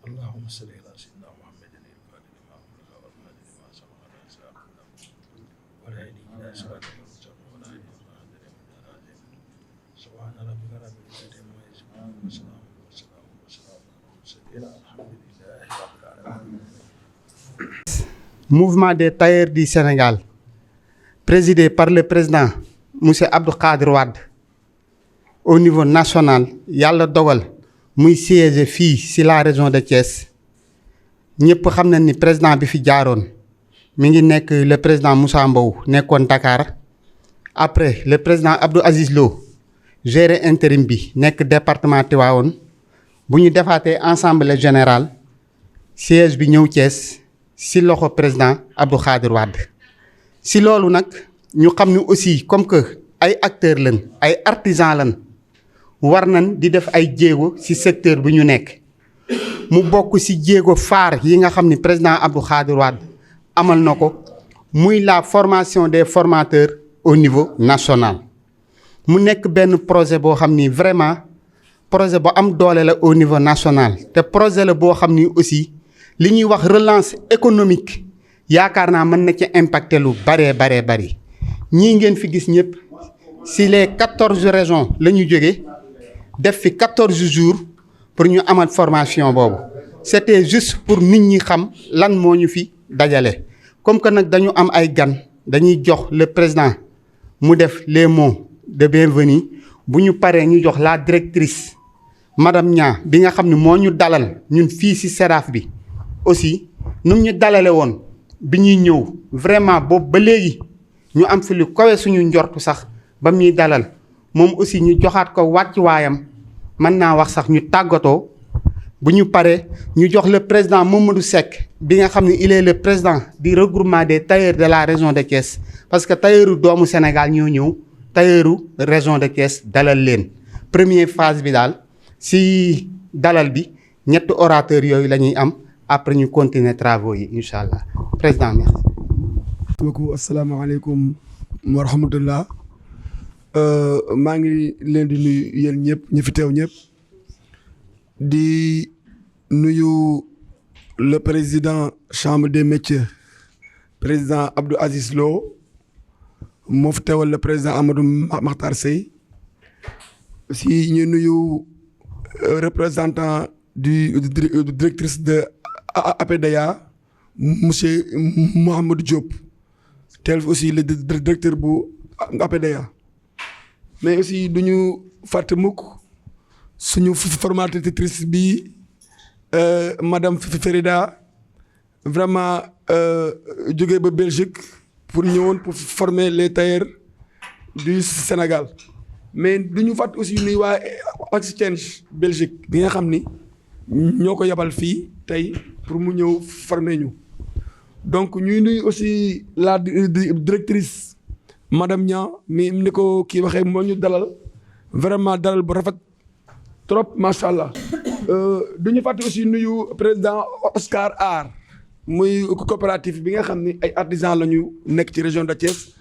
اللهم صل على سيدنا محمد الفاتح لما أغلق والهادي لما سبق ناصر والهادي إلى صراطك المستقيم وعلى آله وصحبه وسلم. سبحان ربك رب العزة عما يصفون وسلام على المرسلين الحمد لله رب العالمين. Mouvement des tailleurs du Sénégal, présidé par le président monsieur Abdou Khadre Wade au niveau national, yàlla dogal muy siège fii ci la région de Thiès. ñëpp xam nañ ni président bi fi jaaroon mi ngi nekk le président Moussa Mbow nekkoon Dakar. Après le président Abdou Aziz Lo géré intérim bi nekk département Tivaouane. bu ñu defaatee assemblée générale siège bi ñëw Thiès ci loxo président Abdou Khadre Wade. ci loolu nag ñu xam ni aussi comme que ay acteurs lañ ay artisans lañ war nañ di def ay jéego ci secteur bi ñu nekk. mu bokk ci jéego phare yi nga xam ni président Abdou Khadre Wade amal na ko muy la formation des formateurs au niveau national. mu nekk benn projet boo xam ni vraiment projet bu am doole la au niveau national te projet la boo xam ni aussi li ñuy wax relance économique yaakaar naa mën na ci impacter lu baree bari. ñii ngeen fi gis ñëpp ci les 14 régions la ñu jóge def fi 14 jours pour ñu amal formation boobu. C'était juste pour nit ñi xam lan moo ñu fi dajale. comme que nag dañu am ay gan dañuy jox le président mu def les mots de bienvenue bu ñu paree ñu jox la directrice madame Niang bi nga xam ne moo ñu dalal ñun fii ci SEDAF bi aussi nu ñu dalale woon bi ñuy ñëw vraiment boobu ba léegi ñu am fi lu kawe suñu njortu sax ba muy dalal moom aussi ñu joxaat ko wàccuwaayam mën naa wax sax ñu tàggatoo. bu ñu paree ñu jox le président Mamadou Seck bi nga xam ne il est le président du regroupement des tailleurs de la région de Thiès parce que tailleuru doomu Sénégal ñoo ñëw tailleuru région de Thiès dalal leen. première phase bi daal ci dalal bi ñetti orateurs yooyu la ñuy am après ñu continuer travaux yi incha allah président merci. beaucoup asalaamaaleykum wa rahmatullah maa ngi leen di nuyu yéen ñëpp ñi fi teew ñëpp. di nuyu le président chambre des métiers président Abdou Aziz Lo moo fi teewal le président Amadou Makhtar Seye aussi ñu nuyu représentant du directrice de APDA monsieur Mouhamadou Diop tel aussi le directeur bu APDA mais aussi duñu fàtte mukk suñu formatrice bi madame Ferida vraiment jógee ba Belgique pour ñëwoon pour former les tailleurs du Sénégal mais duñu fàtte aussi nuy waa Exchange Belgique bi nga xam ni ñoo ko yabal fii tey pour mu ñëw former ñu donc ñuy nuy aussi la directrice madame Niang mi ni ko kii waxee moo ñu dalal vraiment dalal bu rafet trop macha allah du ñu fàtte aussi nuyu président Oscar Ar muy coopérative bi nga xam ni ay artisans la ñu nekk ci région de Thiès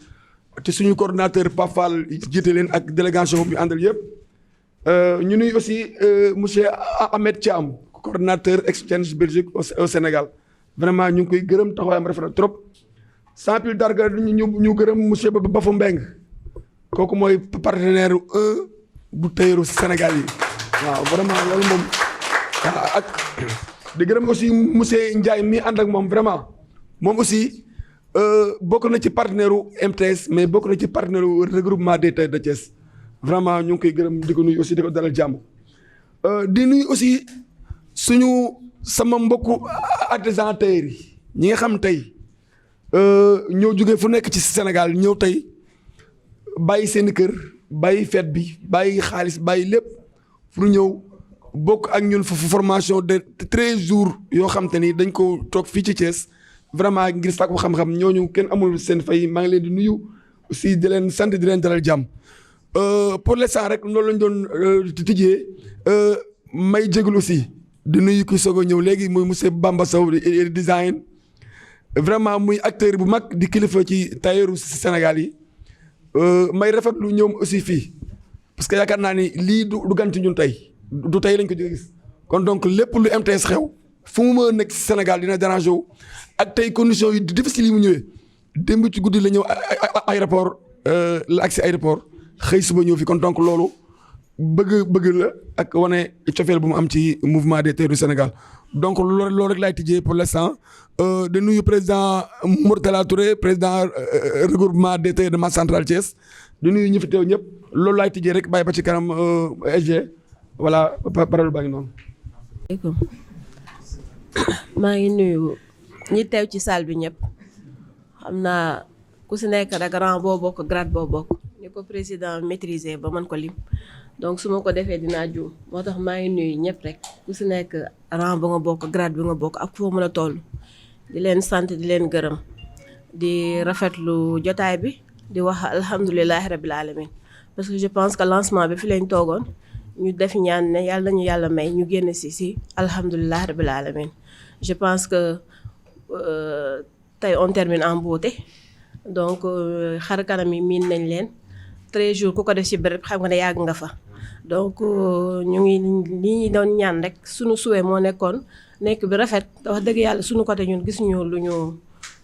te suñu coordonnateur Pape Fall jiite leen ak délégation bi àndal yëpp. ñu nuyu aussi monsieur Ahmed Thiam coordonnateur Exchange Belgique au Sénégal vraiment ñu ngi koy gërëm taxawaayam rafet na trop. sans plus tarder ñu gërëm monsieur Bafou Mbeng kooku mooy partenaire bu tailleuru Sénégal yi. waaw vraiment loolu moom ak di gërëm aussi monsieur Ndiaye mi ànd ak moom vraiment moom aussi bokk na ci partenaire u MTS mais bokk na ci partenaire u regroupement des tailleurs de Thiès vraiment ñu ngi koy gërëm di ko nuyu aussi di ko dalal jàmm. di nuyu aussi sama mbokku artisan tailleurs yi ñi nga xam tey ñoo jógee fu nekk ci Sénégal ñëw tey bàyyi seen kër bàyyi fête bi bàyyi xaalis bàyyi lépp. pour ñëw bokk ak ñun formation de 13 jours yoo xam te ni dañ ko toog fii ci Thiès vraiment ngir sàkku xam-xam ñooñu kenn amul seen fay maa ngi leen di nuyu aussi di leen sant di leen dalal jàmm pour l'instant rek loolu lañ doon tijjee may jégalu aussi di nuyu ki soog a ñëw léegi muy monsieur Bamba Sow di design vraiment muy acteur bu mag di kilifa ci tailleur Sénégal yi may rafetlu ñoom aussi fii parce que yaakaar naa ni lii du gan ci ñun tey du tey lañ ko jóge gis kon donc lépp lu MTS xew fu mu mën a nekk Sénégal dina déranger wu ak tey conditions yu difficile yi mu ñëwee démb ci guddi la ñëw aéroport la agsi aéroport xëy suba ñëw fi kon donc loolu bëgg la ak wane cofeel bu mu am ci mouvement des tailleurs du Sénégal donc loolu rek laay tijjee pour l'instant de nuyu président Mourtala Touré président regroupement des tailleurs de Mass Centrale Thiès di nuyu ñi fi teew ñëpp loolu laay tijjee rek bàyyi ba ci kanam SG voilà parole baa ngi noonu. maa ngi nuyu ñi teew ci salle bi ñëpp xam naa ku si nekk rek rang boo bokk grade boo bokk ni ko président maîtriser ba mën ko lim donc su ma ko defee dinaa juum moo tax maa ngi nuyu ñëpp rek ku si nekk rang ba nga bokk grade bi nga bokk ak foo mën a toll di leen sant di leen gërëm di rafetlu jotaay bi di wax alhamdulilahi rabil alamin parce que je pense que lancement bi fi lañ toogoon ñu def ñaan ne yàlla nañu yàlla may ñu génn si alhamdulilahi rabil alamin je pense que tey on termine en beauté donc xar kanam yi miin nañ leen 13 jours ku ko def ci béréb xam nga ne yàgg nga fa donc ñu ngi li ñu doon ñaan rek suñu souhait moo nekkoon nekk bi rafet wax dëgg yàlla suñu côté ñun gisuñu lu ñu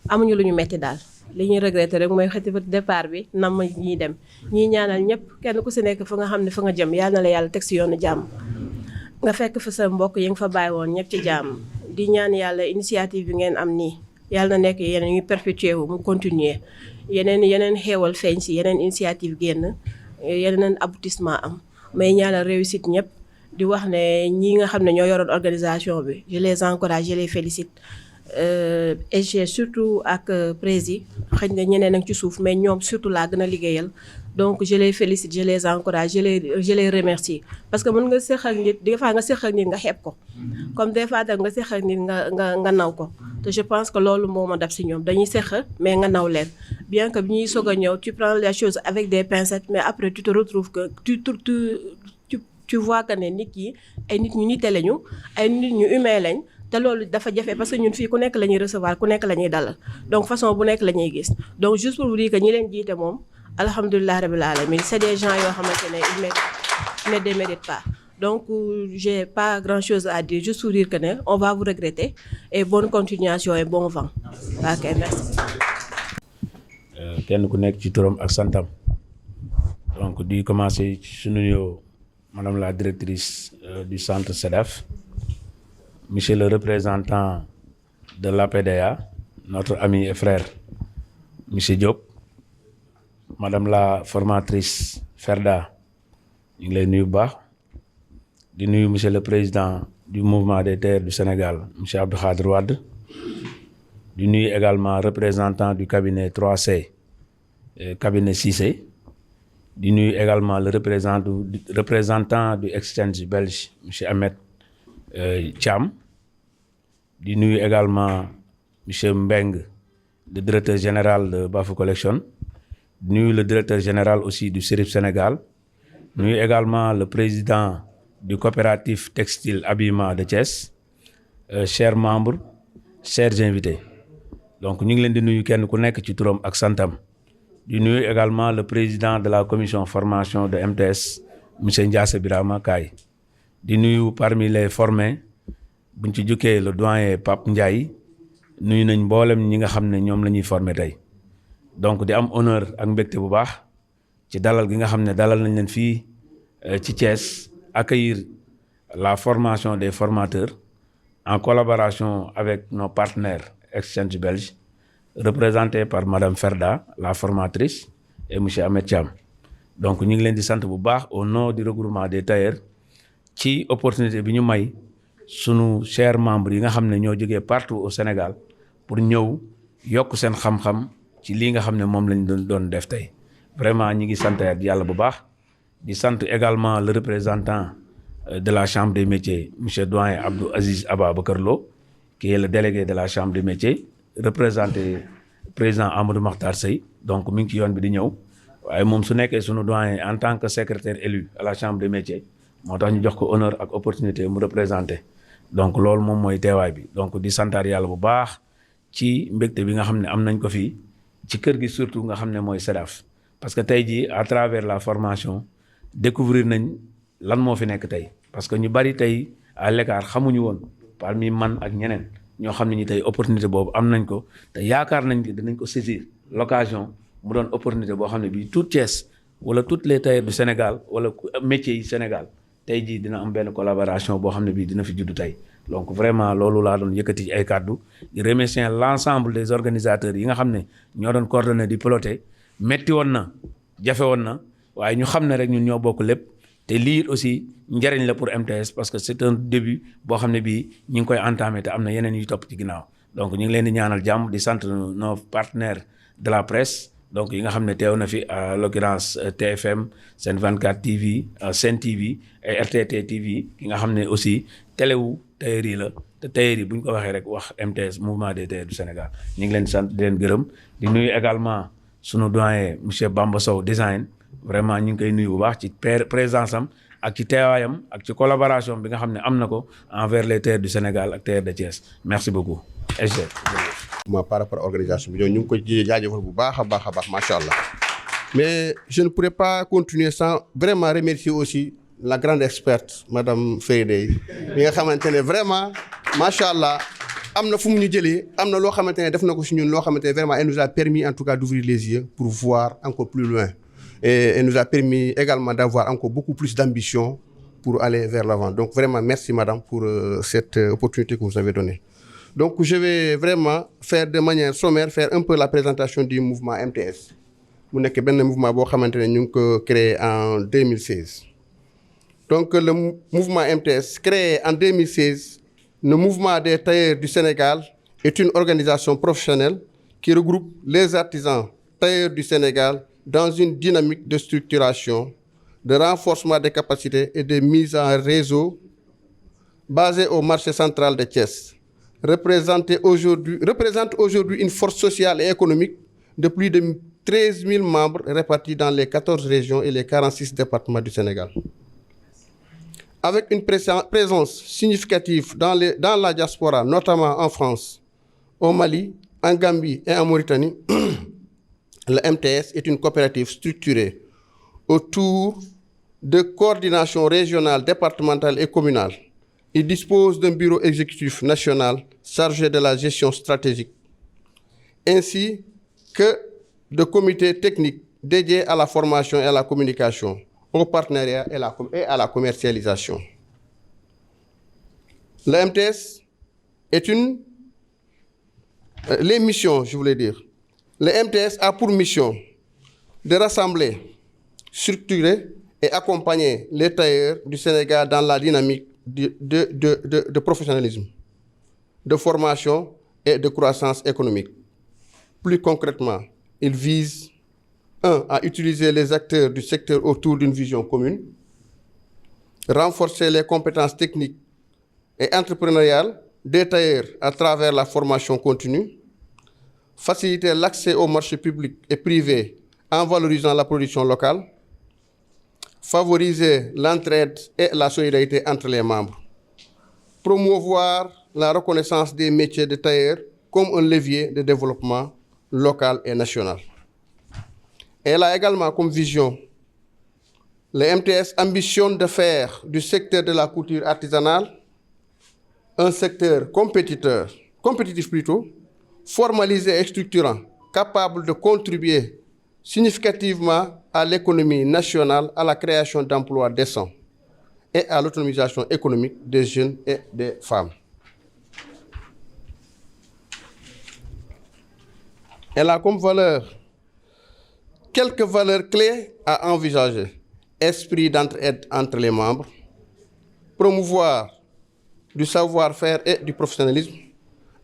amuñu lu ñu metti daal li ñuy regretter rek mooy xëti départ bi nam ñiy dem ñii ñaanal ñëpp kenn ku si nekk fa nga xam ne fa nga jëm yàlla na la yàlla teg si yoonu jàmm nga fekk fa sa mbokk yi nga fa bàyyi woon ñëpp ci jàmm di ñaan yàlla initiative bi ngeen am nii yàlla na nekk yeneen yu perpétuer wu mu continuer yeneen xeewal feeñ si yeneen initiative génn yeneen aboutissement am may ñaanal réussite ñëpp di wax ne ñi nga xam ne ñoo yoroon organisation bi je les encourage je les félicite et surtout ak prési xëy na ñeneen ak ci suuf mais ñoom surtout laa gën a liggéeyal donc je les félicite je les encourage je les remercie parce que mën nga séq ak nit des fois nga séq ak nit nga xeeb ko comme des fois nga séq ak nit nga naw ko te je pense que loolu moo ma dab si ñoom dañuy séq mais nga naw leen bien que bi ñuy soog a ñëw tu prends les choses avec des pincettes mais après tu te retrouves que tu vois que ne nit yi ay nit ñu nite lañu ay nit ñu humain lañ te loolu dafa jafe parce que ñun fii ku nekk la ñuy recevoir ku nekk la ñuy dalal donc façon bu nekk la ñuy gis donc juste pour vous dire que ñi leen jiite moom alhamdulilah rabil alamin c'est des gens yoo xamante ne ils ne déméritent pas donc j'ai pas grand chose à dire juste pour dire que ne on va vous regretter et bonne continuation et bon vent. Ok, merci. kenn ku nekk ci turam ak santam donc di commencer suñu nuyoo madame la directrice du centre SEDAF. Monsieur le représentant de l'APDA, notre ami et frère, Monsieur Diop, Madame la formatrice Ferda, ñu ngi lay nuyu bu baax di nuyu Monsieur le président du mouvement des tailleurs du Sénégal, Monsieur Abdou Khadir Wade, di nuyu également représentant du cabinet 3C, cabinet 6C, di nuyu également le représentant du exchange belge, Monsieur Ahmed Thiam, di nuyu également monsieur Mbeng, le directeur général de Bafou Collection, di nuyu le directeur général aussi du Serif Sénégal, nuyu également le président du coopératif textile habillement de Thiès, chers membres, chers invités. Donc ñu ngi leen di nuyu kenn ku nekk ci turam ak santam. Di nuyu également le président de la commission formation de MTS, monsieur Ndiasse Birama Kaye. Di nuyu parmi les formés buñ ci jukkee le doyen Pape Ndiaye nuyu nañ mboolem ñi nga xam ne ñoom la ñuy formé tey donc di am honneur ak mbégte bu baax ci dalal gi nga xam ne dalal nañ leen fii ci Thiès accueillir la formation des formateurs en collaboration avec nos partenaires Exchange Belge représentés par madame Ferda la formatrice et monsieur Ahmed Thiam. Donc ñu ngi leen di sant bu baax au nom du regroupement des tailleurs ci opportunité bi ñu may sunu chers membres yi nga xam ne ñoo jógee partout au Sénégal pour ñëw yokk seen xam-xam ci lii nga xam ne moom lañ doon def tey vraiment ñi ngi sant yàlla bu baax di sant également le représentant de la chambre des métiers monsieur doyen Abdou Aziz Ababacar Lo qui est le délégué de la chambre des métiers représenter président Amadou Makhtar Seye donc mi ngi ci yoon bi di ñëw waaye moom su nekkee sunu doyen en tant que secrétaire élu à la chambre des métiers moo tax ñu jox ko honneur ak opportunité mu représenter donc loolu moom mooy teewaay bi donc di santaat yàlla bu baax ci mbégte bi nga xam ne am nañ ko fii ci kër gi surtout nga xam ne mooy SEDAF parce que tey jii à travers la formation découvrir nañ lan moo fi nekk tey parce que ñu bari tey à l'écart xamuñu woon parmi man ak ñeneen ñoo xam ne ñi tey opportunité boobu am nañ ko te yaakaar nañ dinañ ko saisir l'occasion mu doon opportunité boo xam ne bii tout Thiès wala toutes les tailleurs du Sénégal wala métiers yi Sénégal tey jii dina am benn collaboration boo xam ne bii dina fi juddu tey donc vraiment loolu laa doon yëkkati ci ay kàddu di remercier l'ensemble des organisateurs yi nga xam ne ñoo doon coordonné di piloté metti woon na jafe woon na waaye ñu xam ne rek ñun ñoo bokk lépp te lii aussi njariñ la pour MTS parce que c'est un début boo xam ne bii ñu ngi koy entamé te am na yeneen yu topp ci ginnaaw donc ñu ngi leen di ñaanal jàmm di sant nos partenaires de la presse donc yi nga xam ne teew na fi à l'occurrence TFM Sen 24 TV Sen TV et RTT TV ki nga xam ne aussi télé wu tailleur yi la te tailleur yi bu ñu ko waxee rek wax MTS mouvement des tailleurs du Sénégal ñu ngi leen di sant di leen gërëm di nuyu également sunu doyen monsieur Bamba Sow design vraiment ñu ngi koy nuyu bu baax ci présence am ak ci teewaayam ak ci collaboration bi nga xam ne am na ko envers les tailleurs du Sénégal ak tailleurs de Thiès merci beaucoup. Par rapport à l'organisation bi ñu ngi ko jaajëfal bu baax a baax macha allah mais je ne pourrais pas continuer sans vraiment remercier aussi la grande experte madame Feydey bi nga xamante ne vraiment macha allah am na fu mu ñu jëlee am na loo xamante ne def na ko si ñun loo xamante ne vraiment elle nous a permis en tout cas d'ouvrir les yeux pour voir encore plus loin et elle nous a permis également d'avoir encore beaucoup plus d'ambition pour aller vers l'avant donc vraiment merci madame pour cette opportunité que vous avez donnée. Donc, je vais vraiment faire de manière sommaire, faire un peu la présentation du mouvement MTS. Nous avons un mouvement qui a été créé en 2016. Donc, le mouvement MTS, créé en 2016, le mouvement des tailleurs du Sénégal est une organisation professionnelle qui regroupe les artisans tailleurs du Sénégal dans une dynamique de structuration, de renforcement des capacités et de mise en réseau basée au marché central de Thiès. Représente aujourd'hui une force sociale et économique de plus de 13 000 membres répartis dans les 14 régions et les 46 départements du Sénégal. Avec une présence significative dans la diaspora, notamment en France, au Mali, en Gambie et en Mauritanie, le MTS est une coopérative structurée autour de coordination régionale, départementale et communale. Il dispose d'un bureau exécutif national chargé de la gestion stratégique, ainsi que de comités techniques dédiés à la formation et à la communication, au partenariat et à la commercialisation. Le MTS est les missions, je voulais dire. Le MTS a pour mission de rassembler, structurer et accompagner les tailleurs du Sénégal dans la dynamique de professionnalisme, de formation et de croissance économique. Plus concrètement, il vise 1. À utiliser les acteurs du secteur autour d'une vision commune, renforcer les compétences techniques et entrepreneuriales des tailleurs à travers la formation continue, faciliter l'accès au marché public et privé en valorisant la production locale, favoriser l'entraide et la solidarité entre les membres, promouvoir la reconnaissance des métiers de tailleur comme un levier de développement local et national. Elle a également comme vision, le MTS ambitionne de faire du secteur de la couture artisanale un secteur compétitif plutôt, formalisé et structurant, capable de contribuer significativement à l'économie nationale, à la création d'emplois décents et à l'autonomisation économique des jeunes et des femmes. Elle a comme quelques valeurs clés à envisager. Esprit d'entraide entre les membres, promouvoir du savoir-faire et du professionnalisme,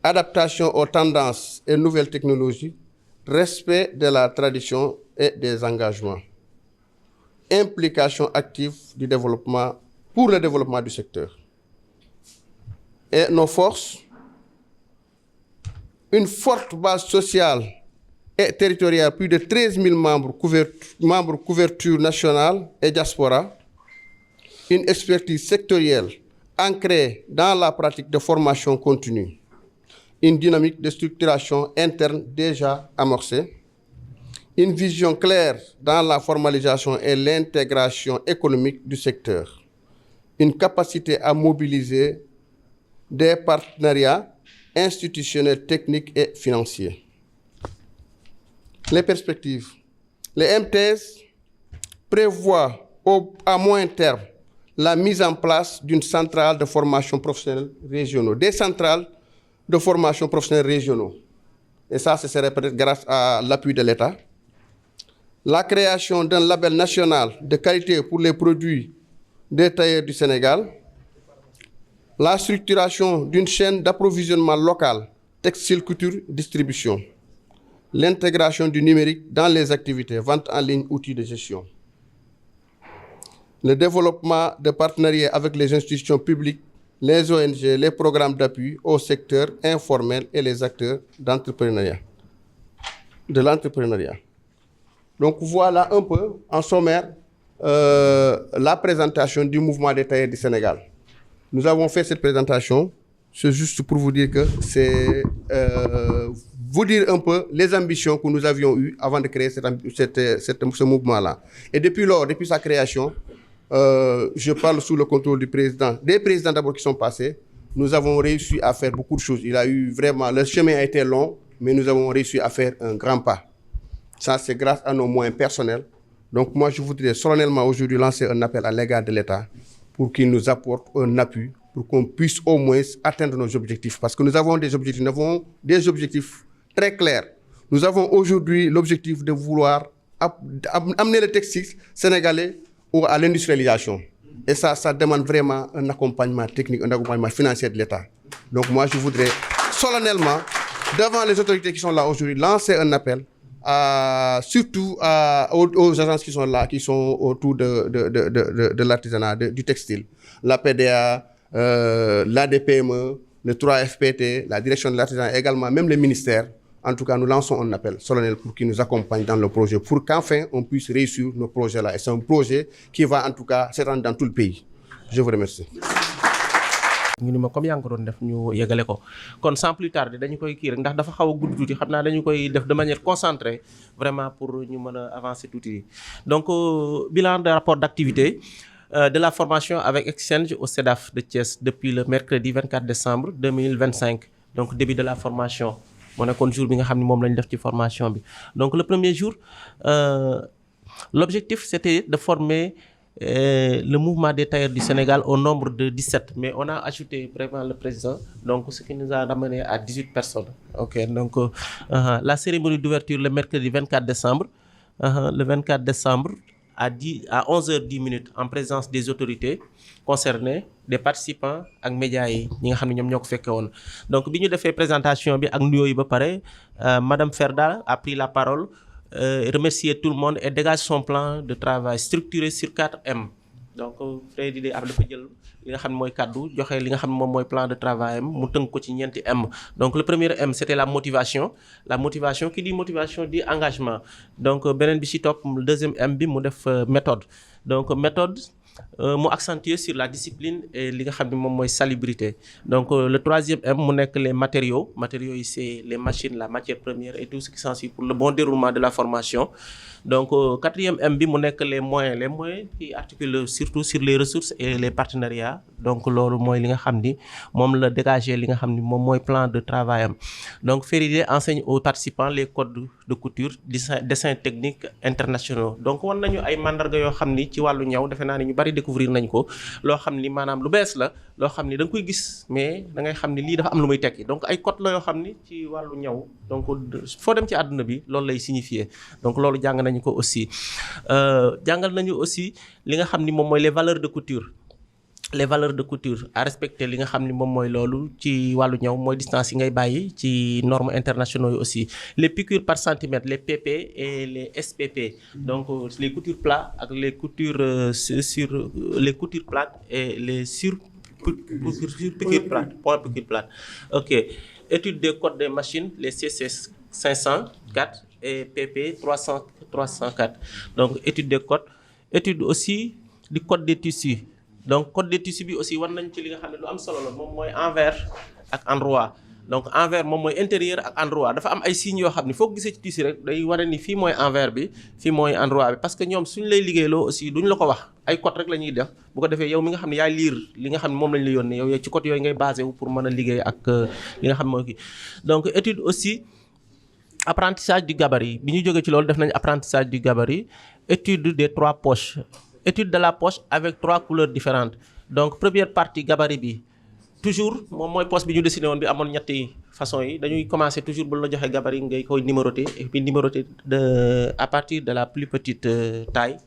adaptation aux tendances et nouvelles technologies, respect de la tradition et des engagements, implication active du développement pour le développement du secteur. Et nos forces, une forte base sociale et territoriale, plus de 13 000 membres couverture nationale et diaspora, une expertise sectorielle ancrée dans la pratique de formation continue, une dynamique de structuration interne déjà amorcée, une vision claire dans la formalisation et l'intégration économique du secteur, une capacité à mobiliser des partenariats institutionnels, techniques et financiers. Les perspectives. Les MTS prévoient à moyen terme la mise en place d'une centrale de formation professionnelle régionaux, des centrales de formation professionnelle régionaux. Et ça, ce serait peut-être grâce à l'appui de l'État. La création d'un label national de qualité pour les produits des tailleurs du Sénégal. La structuration d'une chaîne d'approvisionnement locale, textile, couture, distribution. L'intégration du numérique dans les activités, vente en ligne, outils de gestion. Le développement de partenariats avec les institutions publiques, les ONG, les programmes d'appui au secteur informel et les acteurs de l'entrepreneuriat. Donc voilà un peu, en sommaire, la présentation du mouvement des tailleurs du Sénégal. Nous avons fait cette présentation, c'est juste pour vous dire que c'est vous dire un peu les ambitions que nous avions eues avant de créer ce mouvement-là. Et depuis lors, depuis sa création, je parle sous le contrôle du président, des présidents d'abord qui sont passés, nous avons réussi à faire beaucoup de choses. Il a eu vraiment, le chemin a été long, mais nous avons réussi à faire un grand pas. Ça, c'est grâce à nos moyens personnels. Donc moi, je voudrais solennellement aujourd'hui lancer un appel à l'égard de l'État pour qu'il nous apporte un appui, pour qu'on puisse au moins atteindre nos objectifs. Parce que nous avons des objectifs très clairs. Nous avons aujourd'hui l'objectif de vouloir amener le textile sénégalais à l'industrialisation. Et ça demande vraiment un accompagnement technique, un accompagnement financier de l'État. Donc moi, je voudrais solennellement, devant les autorités qui sont là aujourd'hui, lancer un appel surtout aux agences qui sont là, qui sont autour de l'artisanat, du textile, la PDA, l'ADPME, le 3FPT, la direction de l'artisanat, également même les ministères. En tout cas, nous lançons un appel solennel pour qu'ils nous accompagnent dans le projet, pour qu'enfin on puisse réussir nos projets-là. Et c'est un projet qui va en tout cas s'étendre dans tout le pays. Je vous remercie. ñu ni ma comme yaa ngi ko doon def ñu yegale ko kon sans plus tarder dañu koy kii rek ndax dafa xaw a gudd tuuti xam naa dañu koy def de manière concentrée vraiment pour ñu mën a avancer tuuti. Donc bilan de rapport d'activité de la formation avec Exchange au CEDAF de Thiès depuis le mercredi 24 décembre 2025, donc début de la formation moo nekkoon jour bi nga xam ne moom lañu def ci formation bi. Donc le premier jour l'objectif c'était de former le mouvement des tailleurs du Sénégal au nombre de 17, mais on a ajouté vraiment le président, donc ce qui nous a ramené à 18 personnes. Ok, donc la cérémonie d'ouverture le mercredi 24 décembre, le 24 décembre à 11h10 en présence des autorités concernées, des participants ak médias yi ñi nga xam ne ñoom ñoo ko fekke woon. Donc bi ñu defee présentation bi ak nuyoo yi ba pare, Madame Ferda a pris la parole. Remercier tout le monde et dégage son plan de travail structuré sur 4M. Donc Freddy de dafa jël li nga xam ne mooy kaddu joxe li nga xam ne moom mooy plan de travail am mu tënk ko ci ñeenti M. Donc le premier M c'était la motivation qui dit motivation dit engagement. Donc beneen bi ci topp le deuxième M bi mu def méthode. Donc méthode mu accentuer sur la discipline et li nga xam ne moom mooy salubrité. Donc le troisième M mu nekk les matériaux yi c'est les machines, la matière première et tout ce qui s'ensuit pour le bon déroulement de la formation. Donc quatrième M bi mu nekk les moyens qui articulent surtout sur les ressources et les partenariats. Donc loolu mooy li nga xam ni moom la dégager li nga xam ni moom mooy plan de travail am. Donc Feridé enseigne aux participants les codes de couture, dessin technique internationaux. Donc wan nañu ay mandarga yoo xam ni ci wàllu ñaw defe naa ne ñu bari découvrir nañ ko loo xam ni maanaam lu bees la loo xam ni da nga koy gis mais da ngay xam ni lii dafa am lu muy tekki. Donc ay code la yoo xam ni ci wàllu ñaw donc foo dem ci àdduna bi loolu lay signifier. Donc loolu jàng nañu ko aussi jàngal nañu aussi li nga xam ni moom mooy les valeurs de couture à respecter li nga xam ni moom mooy loolu ci wàllu ñaw mooy distance yi ngay bàyyi ci normes internationaux yi aussi. Les piqûres par centimètre, les PP et les SPP. Donc les coutures plates ak les coutures sur les coutures plates et les sur piqûres plates, point piqûre plate. OK. étude des codes des machines, les CC 504 et PP 304. Donc étude des codes, étude aussi du code des tissus. Donc code des tissus bi aussi war nañ ci li nga xam ne lu am solo la moom mooy envers ak endroit. Donc envers moom mooy intérieur ak endroit dafa am ay signes yoo xam ne foo ko gisee ci tissu rek day wane ni fii mooy envers bi fii mooy endroit bi parce que ñoom suñ lay liggéeyloo aussi duñ la ko wax ay code rek la ñuy def bu ko defee yow mi nga xam ne yaay lire li nga xam ne moom lañ la yónnee yow ci code yooyu ngay basé wu pour mën a liggéey ak li nga xam ne mooy kii. Donc étude aussi apprentissage du gabarit bi ñu jógee ci loolu def nañ apprentissage du gabarit étude des 3 poches étude de la poche avec 3 couleurs différentes. Donc première partie gabarit bi toujours moom mooy poche bi ñu dessiné woon bi amoon ñetti façon yi dañuy commencer toujours bu la joxee gabarit ngay koy numéroter et puis numéroter à partir de la plus petite taille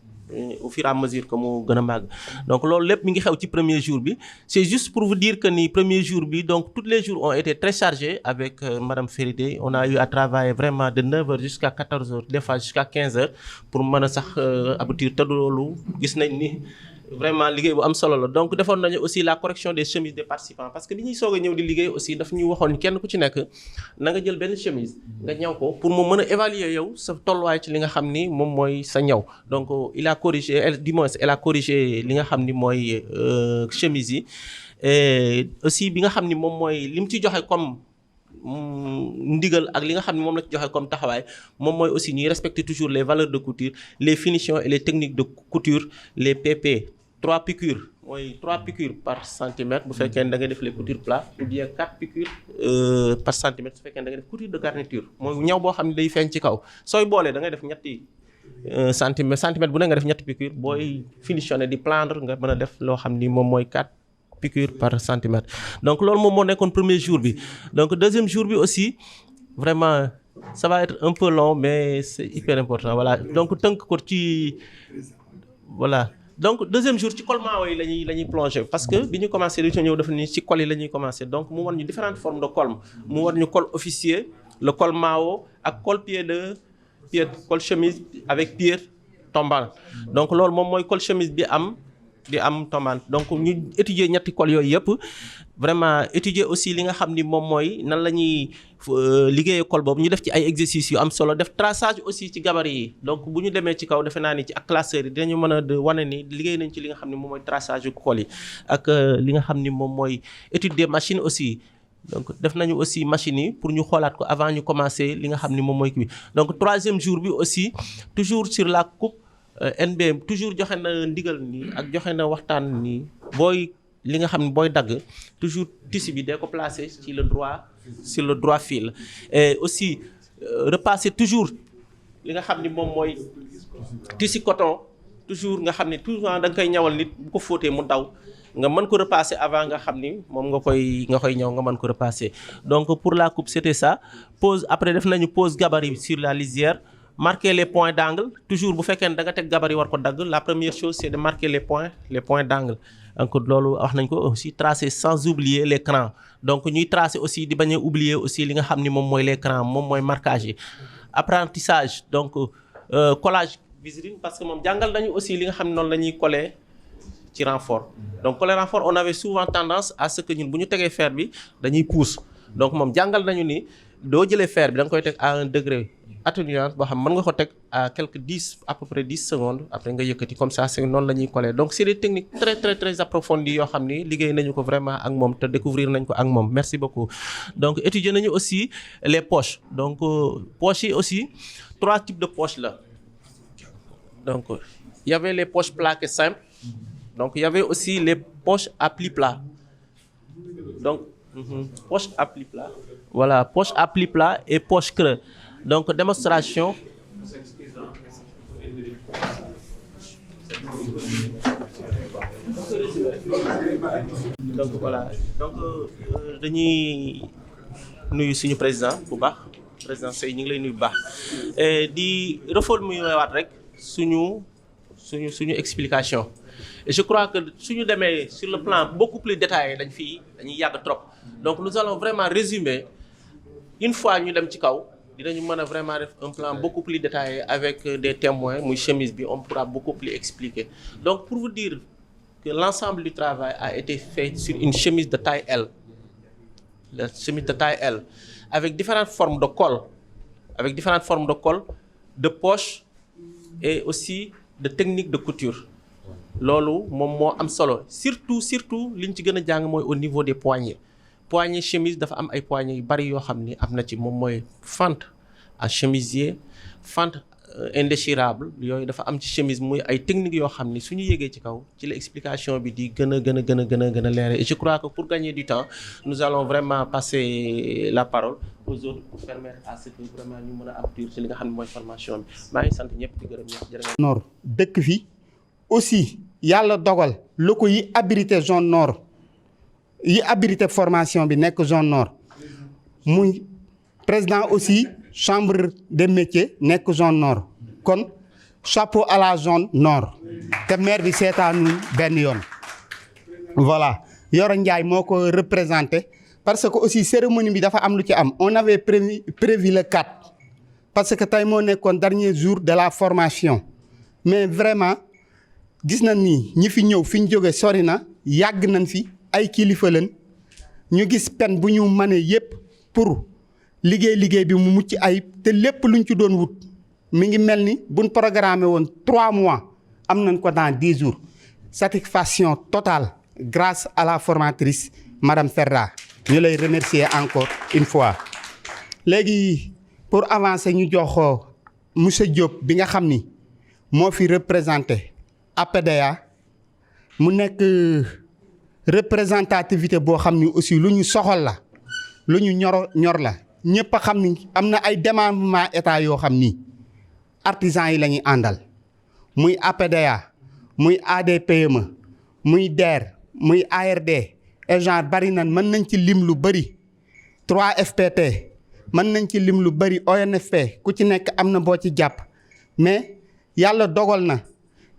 au fur et à mesure que mu gën a màgg. Donc loolu lépp mi ngi xew ci premier jour bi c'est juste pour vous dire que ni premier jour bi donc tous les jours ont été très chargés avec Madame Féridé. On a eu à travailler vraiment de 9h jusqu'à 14h des fois jusqu'à 15h pour mën a sax aboutir te loolu gis nañ ni vraiment liggéey bu am solo la. Donc defoon nañu aussi la correction des chemises des participants parce que bi ñuy soog a ñëw di liggéey aussi daf ñu waxoon kenn ku ci nekk na nga jël benn chemise nga ñaw ko pour mu mën a évaluer yow sa tolluwaay ci li nga xam ni moom mooy sa ñaw. Donc il a corrigé elle a corrigé li nga xam ni mooy chemise yi et aussi bi nga xam ni moom mooy li mu ci joxe comme ndigal ak li nga xam ne moom la ci joxe comme taxawaay moom mooy aussi ñuy respecter toujours les valeurs de couture, les finitions et les techniques de couture, les PP 3 piqûres mooy 3 piqûres par centimètre bu fekkee da nga def les coutures plats ou bien 4 piqûres par centimètre su fekkee da nga def couture de garniture mooy ñaw boo xam ne day feeñ ci kaw sooy boolee da ngay def ñetti centimètre bu ne nga def ñetti piqûres booy finitionner di plaindre nga mën a def loo xam ni moom mooy 4 piqûres par centimètre. Donc loolu moom moo nekkoon premier jour bi. Donc deuxième jour bi aussi vraiment ça va être un peu long mais c'est hyper important voilà donc tënk ko ci voilà. Donc deuxième jour ci col Mao yi la ñuy plonger parce que bi ñu commencé dañu ñëw dafa ni ci col yi la ñuy commencer donc mu war ñu différentes formes de col mu war ñu col officier le col Mao ak col col chemise avec pied tombant. Donc loolu moom mooy col chemise bi am tombant donc ñu étudier ñetti col yooyu yëpp vraiment étudier aussi li nga xam ni moom mooy nan la ñuy liggéeyee col boobu ñu def ci ay exercices yu am solo def traçage aussi ci gabarit yi. Donc bu ñu demee ci kaw defe naa ni ci ak classeurs yi dinañu mën a wane ni liggéey nañ ci li nga xam ni moom mooy traçage yu col yi ak li nga xam ni moom mooy étude des machines aussi. Donc def nañu aussi machines yi pour ñu xoolaat ko avant ñu commencer li nga xam ni moom mooy kii. Donc troisième jour bi aussi toujours sur la coupe NBM toujours joxe na ndigal nii ak joxe na waxtaan nii booy li nga xam ne booy dagg toujours tissu bi day ko placer sur le droit fil et aussi repasser toujours li nga xam ni moom mooy tissu coton toujours nga xam ni toujours da nga koy ñawal nit bu ko fóotee mu daw nga mën ko repasser avant nga xam ni moom nga koy ñaw nga mën ko repasser. Donc pour la coupe c'était ça pose après def nañu pose gabarit sur la lisière. Marquer les points d'angle toujours bu fekkee ne da nga teg gabarit war ko dagg la première chose c'est de marquer les points d'angle donc loolu wax nañ ko aussi tracer sans oublier les crans donc ñuy tracer aussi di bañ a oublier aussi li nga xam ni moom mooy les crans moom mooy marquage yi. Apprentissage donc collage visérine parce que moom jàngal nañu aussi li nga xam ne noonu la ñuy coller ci renfort donc coller renfort on avait souvent tendance à ce que ñun bu ñu tegee fer bi dañuy pousse donc moom jàngal nañu ni doo jëlee fer bi da nga koy teg à un degré atténuant boo xam mën nga ko teg à à peu près 10 secondes après nga yëkkati comme ça c'est noonu la ñuy coller donc c'est des techniques très très très approfondies yoo xam ni liggéey nañu ko vraiment ak moom te découvrir nañ ko ak moom merci beaucoup. Donc étudier nañu aussi les poches donc poches yi aussi 3 types de poches là donc il y avait les poches plaquées simples donc il y avait aussi les poches à plis plat donc poche à plis plat voilà poche à plis plat et poche creux. Donc démonstration. Donc voilà donc dañuy nuyu suñu président bu baax président Seye ñu ngi lay nuyu bu baax di reformuler waat rek suñu explication et je crois que suñu demee sur le plan beaucoup plus détaillé dañuy yàgg trop donc nous allons vraiment résumer une fois ñu dem ci kaw. Dinañu mën a vraiment def un plan beaucoup plus détaillé avec des témoins muy chemise bi on pourra beaucoup plus expliquer. Donc pour vous dire que l'ensemble du travail a été fait sur une chemise de taille L. la chemise de taille L, avec différentes formes de col, de poche et aussi de techniques de couture. Loolu moom moo am solo surtout li ñu ci gën a jàng mooy au niveau des poignets chemise dafa am ay poignets yu bari yoo xam ni am na ci moom mooy fente à chemisier, fente indéchirable yooyu dafa am ci chemise muy ay techniques yoo xam ni suñu yéegee ci kaw ci la explication bi di gën a leer et je crois que pour gagner du temps nous allons vraiment passer la parole aux autres pour permettre à ce que vraiment ñu mën a aboutir ci li nga xam ne mooy formation bi maa ngi sant ñëpp di gërëm ñëpp jërë ngeen. nord dëkk fi aussi yàlla dogal locaux yi habilité zone nord yi habilité formation bi nekk zone nord muy président aussi chambre des métiers nekk zone nord kon chapeau à la zone nord te maire bi seetaanul benn yoon voilà Yoro Ndiaye moo ko représenté parce que aussi cérémonie bi dafa am lu ci am on avait prévu le 4 parce que tey moo nekkoon dernier jour de la formation mais vraiment gis nañ ni ñi fi ñëw fi ñu jóge sori na yàgg nañ fi ay kilifa lañ ñu gis pen bu ñu mënee yépp pour liggéey bi mu mucc ayib te lépp luñ ci doon wut mi ngi mel ni buñ programmé woon 3 mois am nañ ko dans 10 jours satisfaction totale grâce à la formatrice madame Ferra ñu lay remercier encore une fois. léegi pour avancer ñu jox monsieur Diop bi nga xam ni moo fi représenté APDA mu nekk représentativité boo xam ni aussi lu ñu soxal la lu ñu ñor la ñëpp a xam ni am na ay démembrement état yoo xam ni artisans yi la ñuy àndal muy APDA muy ADPME muy DER muy ARD et genre bari nan mën nañ ci lim lu bëri 3FPT mën nañ ci lim lu bëri ONFP ku ci nekk am na boo ci jàpp mais yàlla dogal na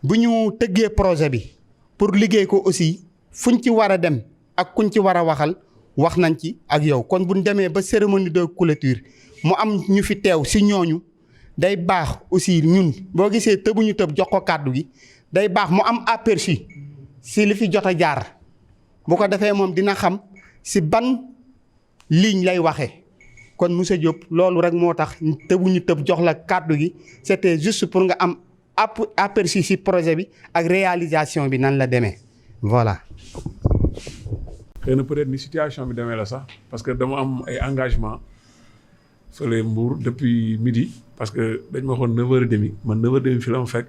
bu ñu tëggee projet bi pour liggéey ko aussi fuñ ci war a dem ak kuñ ci war a waxal wax nañ ci ak yow kon buñ demee ba cérémonie de clôture mu am ñu fi teew si ñooñu day baax aussi ñun boo gisee tëbuñu tëb jox ko kàddu gi day baax mu am aperçu si li fi jot a jaar bu ko defee moom dina xam si ban ligne lay waxee kon monsieur Diop loolu rek moo tax tëbuñu tëb jox la kàddu gi c'était juste pour nga am aperçu si projet bi ak réalisation bi nan la demee voilà. xëy na peut-être ni situation bi demee la sax parce que dama am ay engagement fële Mbour depuis midi parce que dañ ma waxoon 9h30 man 9h30 fi la ma fekk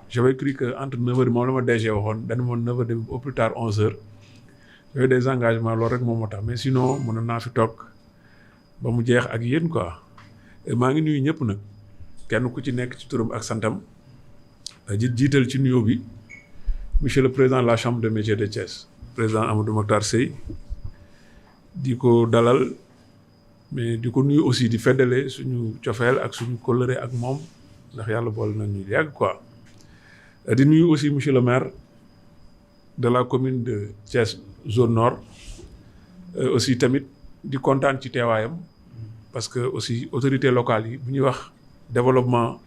j'avais cru que entre 9h moom la ma DG waxoon dañ ma 9h30 au plus tard 11h yooyu des engagements loolu rek moom moo tax mais sinon mënoon naa fi toog ba mu jeex ak yéen quoi maa ngi nuyu ñëpp nag kenn ku ci nekk ci turam ak santam jiital ci nuyoo bi monsieur le président de la chambre des métiers de Thiès président Amadou Makhtar Seye di ko dalal mais di ko nuyu aussi di feddale suñu cofeel ak suñu kóllëre ak moom ndax yàlla boole na ñu yàgg quoi di nuyu aussi monsieur le maire de la commune de Thiès zone nord aussi tamit di kontaan ci teewaayam parce que aussi autorités locales yi bu ñuy wax développement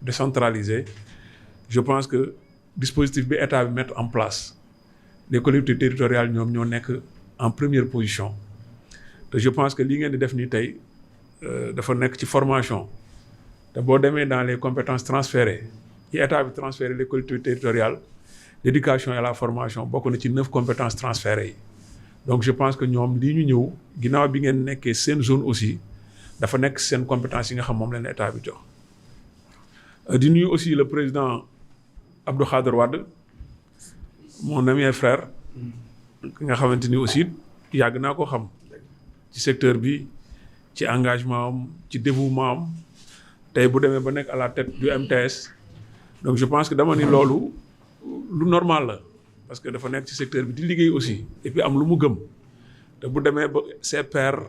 décentralisé je pense que dispositif bi état bi mettre en place les collectivités territoriales ñoom ñoo nekk en première position te je pense que li ngeen di def nii tey dafa nekk ci formation te boo demee dans les compétences transférées yi état bi transféré les collectivités territoriales l'éducation et la formation bokk na ci 9 compétences transférées yi donc je pense que ñoom lii ñu ñëw ginnaaw bi ngeen nekkee seen zone aussi dafa nekk seen compétence yi nga xam moom leen état bi jox di nuyu aussi le président Abdou Khader Wade mon ami et frère ki nga xamante ni aussi yàgg naa ko xam ci secteur bi ci engagement am ci dévouement am tey bu demee ba nekk à la tête du MTS donc je pense que dama ni loolu lu normal la parce que dafa nekk ci secteur bi di liggéey aussi et puis am lu mu gëm te bu demee ba ses pairs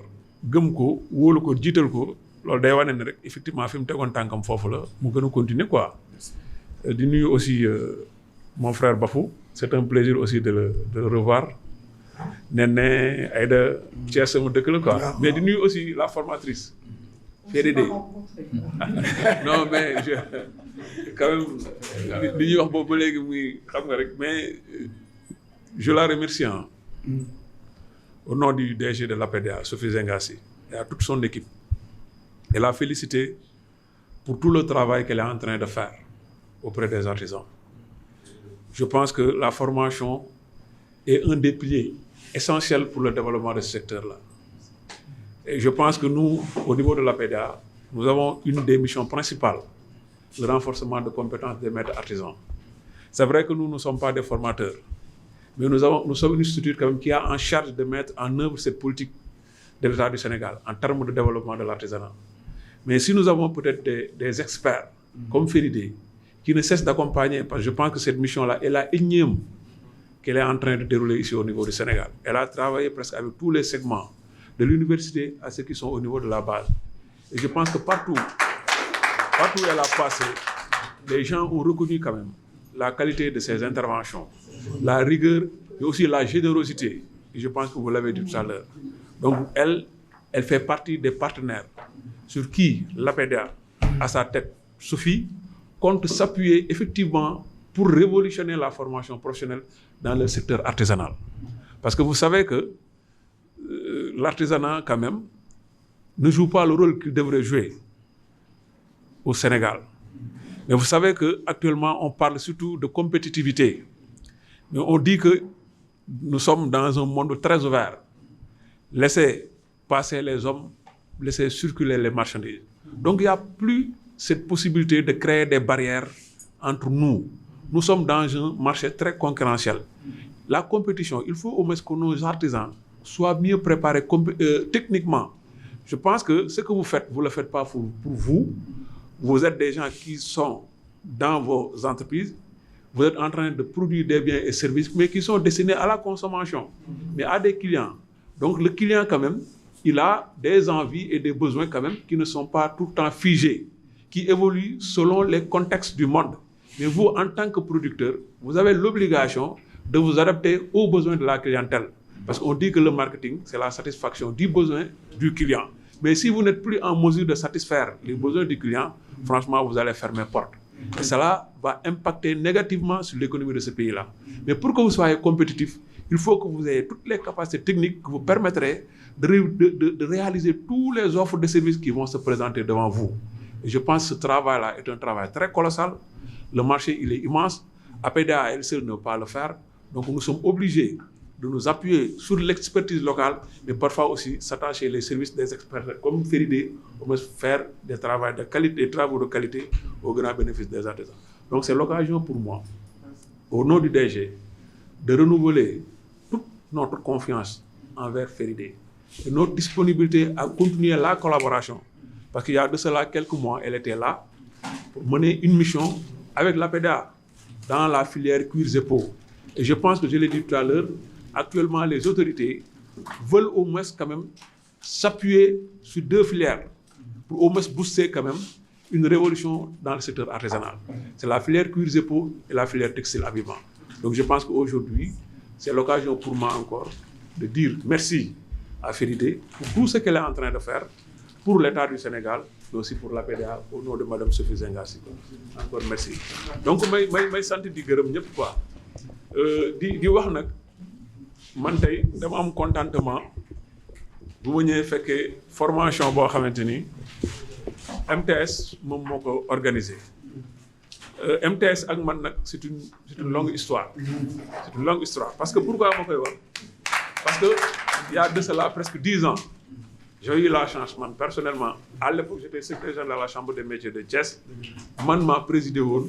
gëm ko wóolu ko jiital ko loolu day wane ne rek effectivement fi mu tegoon tànkam foofu la mu gën a continuer quoi di nuyu aussi mon frère Bafou c'est un plaisir aussi de le revoir Néné Aïda Thiès sama dëkk la quoi mais di nuyu aussi la formatrice FDD non mais je quand même li ñuy wax boobu ba léegi muy xam nga rek mais je la remercie au nom du DG de l'APDA, Sophie Zengassi, et à toute son équipe, et la féliciter pour tout le travail qu'elle est en train de faire auprès des artisans. Je pense que la formation est un des piliers essentiels pour le développement de ce secteur-là. Et je pense que nous, au niveau de l'APDA, nous avons une des missions principales, le renforcement de compétences des maîtres artisans. C'est vrai que nous ne sommes pas des formateurs, mais nous sommes une structure quand même qui a en charge de mettre en œuvre cette politique de l'État du Sénégal en termes de développement de l'artisanat. Mais si nous avons peut-être des experts comme Féridé qui ne cessent d'accompagner, parce que je pense que cette mission-là est la énième qu'elle est en train de dérouler ici au niveau du Sénégal. Elle a travaillé presque avec tous les segments, de l'université à ceux qui sont au niveau de la base. Et je pense que partout où elle a passé, les gens ont reconnu quand même la qualité de ses interventions, la rigueur, mais aussi la générosité. Et je pense que vous l'avez dit tout à l'heure. Donc elle fait partie des partenaires sur qui l'APDA, à sa tête, Sophie, compte s'appuyer effectivement pour révolutionner la formation professionnelle dans le secteur artisanal. Parce que vous savez que l'artisanat, quand même, ne joue pas le rôle qu'il devrait jouer au Sénégal. Mais vous savez qu'actuellement, on parle surtout de compétitivité. Mais on dit que nous sommes dans un monde très ouvert. Laissez passer les hommes, laissez circuler les marchandises. Donc il n'y a plus cette possibilité de créer des barrières entre nous. Nous sommes dans un marché très concurrentiel. La compétition, il faut au moins que nos artisans soient mieux préparés techniquement. Je pense que ce que vous faites, vous ne le faites pas pour vous. Vous êtes des gens qui sont dans vos entreprises. Vous êtes en train de produire des biens et services, mais qui sont destinés à la consommation, mais à des clients. Donc le client, quand même, il a des envies et des besoins, quand même, qui ne sont pas tout le temps figés, qui évoluent selon les contextes du monde. Mais vous, en tant que producteur, vous avez l'obligation de vous adapter aux besoins de la clientèle. Parce qu'on dit que le marketing, c'est la satisfaction du besoin du client. Mais si vous n'êtes plus en mesure de satisfaire les besoins du client, franchement, vous allez fermer porte. Et cela va impacter négativement sur l'économie de ce pays-là. Mais pour que vous soyez compétitif, il faut que vous ayez toutes les capacités techniques qui vous permettraient de réaliser tous les offres de services qui vont se présenter devant vous. Et je pense que ce travail-là est un travail très colossal. Le marché, il est immense. APDA, elle seule ne peut pas le faire. Donc nous sommes obligés de nous appuyer sur l'expertise locale, mais parfois aussi s'attacher les services des experts comme Féridé, pour faire des travaux de qualité au grand bénéfice des artisans. Donc c'est l'occasion pour moi, au nom du DG, de renouveler toute notre confiance envers Féridé et notre disponibilité à continuer la collaboration. Parce qu'il y a de cela quelques mois, elle était là pour mener une mission avec l'APDA dans la filière cuirs et peaux. Et je pense que je l'ai dit tout à l'heure, actuellement, les autorités veulent au moins quand même s'appuyer sur deux filières pour au moins booster quand même une révolution dans le secteur artisanal. C'est la filière cuirs et peaux et la filière textile habillement. Donc je pense qu'aujourd'hui, c'est l'occasion pour moi encore de dire merci à Féridé pour tout ce qu'elle est en train de faire pour l'État du Sénégal, mais aussi pour l'APDA, au nom de Mme Sophie Zengassi. Encore merci. Donc may sant di gërëm ñëpp quoi. di wax nag man tey dama am contentement bu ma ñëwee fekkee formation boo xamante ni MTS moom moo ko organisé. MTS ak man nag c'est une longue histoire. C'est une longue histoire parce que pourquoi ma koy wax parce que il y a de cela presque 10 ans j'ai eu la chance man personnellement à l'époque j'étais secrétaire général de la chambre des métiers de Thiès man maa présidé woon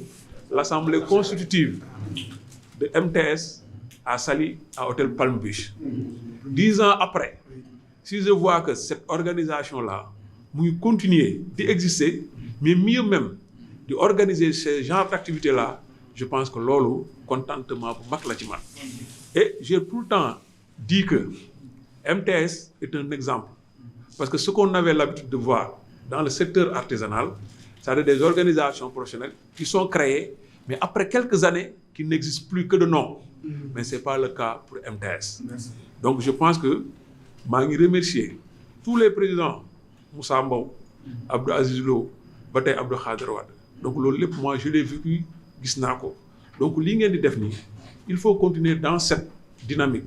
l'assemblée constitutive de MTS à Saly à hôtel Palm Beach. 10 ans après, si je vois que cette organisation-là muy continuer d'exister, mais mieux même d'organiser ce genre d'activité-là, je pense que loolu contentement bu mag la ci man. Et j'ai tout le temps dit que MTS est un exemple. Parce que ce qu'on avait l'habitude de voir dans le secteur artisanal, c'est des organisations professionnelles qui sont créées, mais après quelques années, qui n'existent plus que de nom. Mais ce n'est pas le cas pour MTS. Donc je pense que je remercier tous les présidents, Moussa Mbow, Abdou Aziz Lo, Batay Abdou Khader Wade. Donc moi je l'ai vécu, gis naa ko. Donc li ngeen di def nii, il faut continuer dans cette dynamique.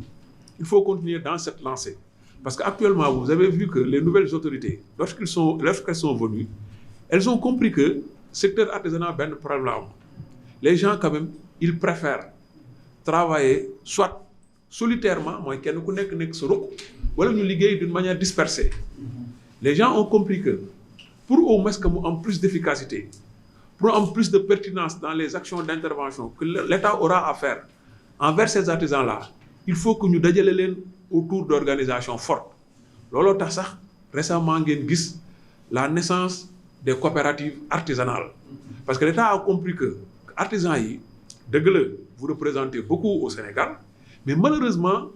il faut continuer dans cette lancée. Parce qu'actuellement, vous avez vu que les nouvelles autorités, lorsqu'elles sont venues, elles ont compris que le secteur artisanal a un problème. Les gens, quand même, ils préfèrent travailler soit solitairement, moi, qui ou nous liguer d'une manière dispersée. Les gens ont compris que pour au moins avoir plus d'efficacité, pour avoir plus de pertinence dans les actions d'intervention que l'État aura à faire envers ces artisans-là, il faut que nous dédions autour d'organisations fortes. Lolo tax sax récemment ngeen gis la naissance des coopératives artisanales. Parce que l'État a compris que artisans yi deug la vous représentez beaucoup au Sénégal, mais malheureusement